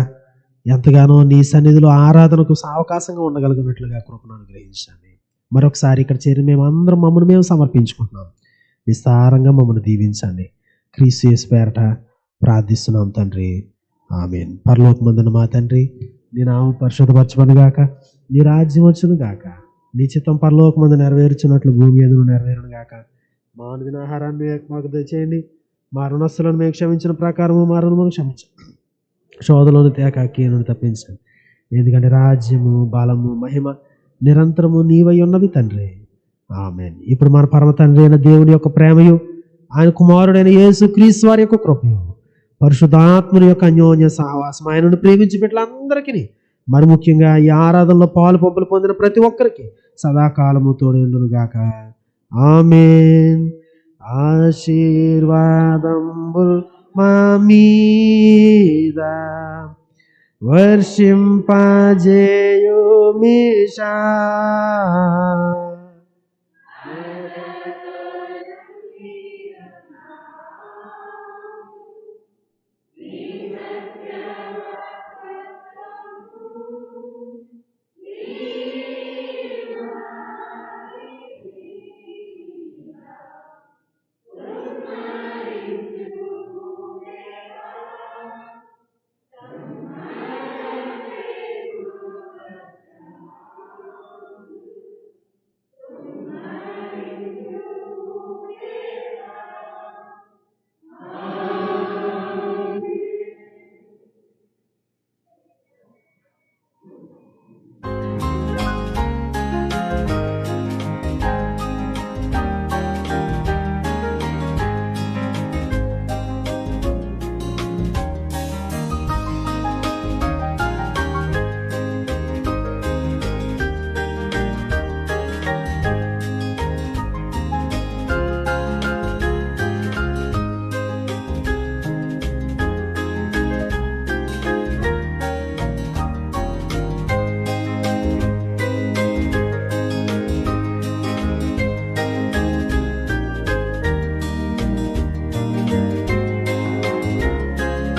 Speaker 1: ఎంతగానో నీ సన్నిధిలో ఆరాధనకు అవకాశంగా ఉండగలిగినట్లుగా కృపను అనుగ్రహించండి. మరొకసారి ఇక్కడ చేరి మేము అందరం మమ్మల్ని సమర్పించుకుంటున్నాం. విస్తారంగా మమ్మల్ని దీవించండి. క్రీస్తు యేసు పేరట ప్రార్థిస్తున్నాం తండ్రి, ఆమేన్. పరలోకమందున మా తండ్రి, నీ నామం పరిశుద్ధపరచబడును గాక, నీ రాజ్యం వచ్చును గాక, నీ చిత్తం పరలోకమందు నెరవేర్చున్నట్లు భూమి మీద నెరవేరును గాక. మా అనుదిన ఆహారాన్ని మాకు దయచేయండి. మా రుణస్తులను మేము క్షమించిన ప్రకారము మా రుణములను క్షమించండి. శోధనలను తేక కీడును తప్పించండి. ఎందుకంటే రాజ్యము, బలము, మహిమ నిరంతరము నీవై ఉన్నవి తండ్రి, ఆమేన్. ఇప్పుడు మన పరమ తండ్రి అయిన దేవుని యొక్క ప్రేమయు, ఆయన కుమారుడైన యేసు క్రీస్తు వారి యొక్క కృపయు పరిశుద్ధాత్మని యొక్క అన్యోన్య సహవాసం ఆయనను ప్రేమించి బిడ్డలందరికీ మరి ముఖ్యంగా ఈ ఆరాధనలో పాలు పంపులు పొందిన ప్రతి ఒక్కరికి సదాకాలము తోడేండును గాక. ఆమేన్. ఆశీర్వాదంబుల్ మా మీద వర్షింపజేయుమిషా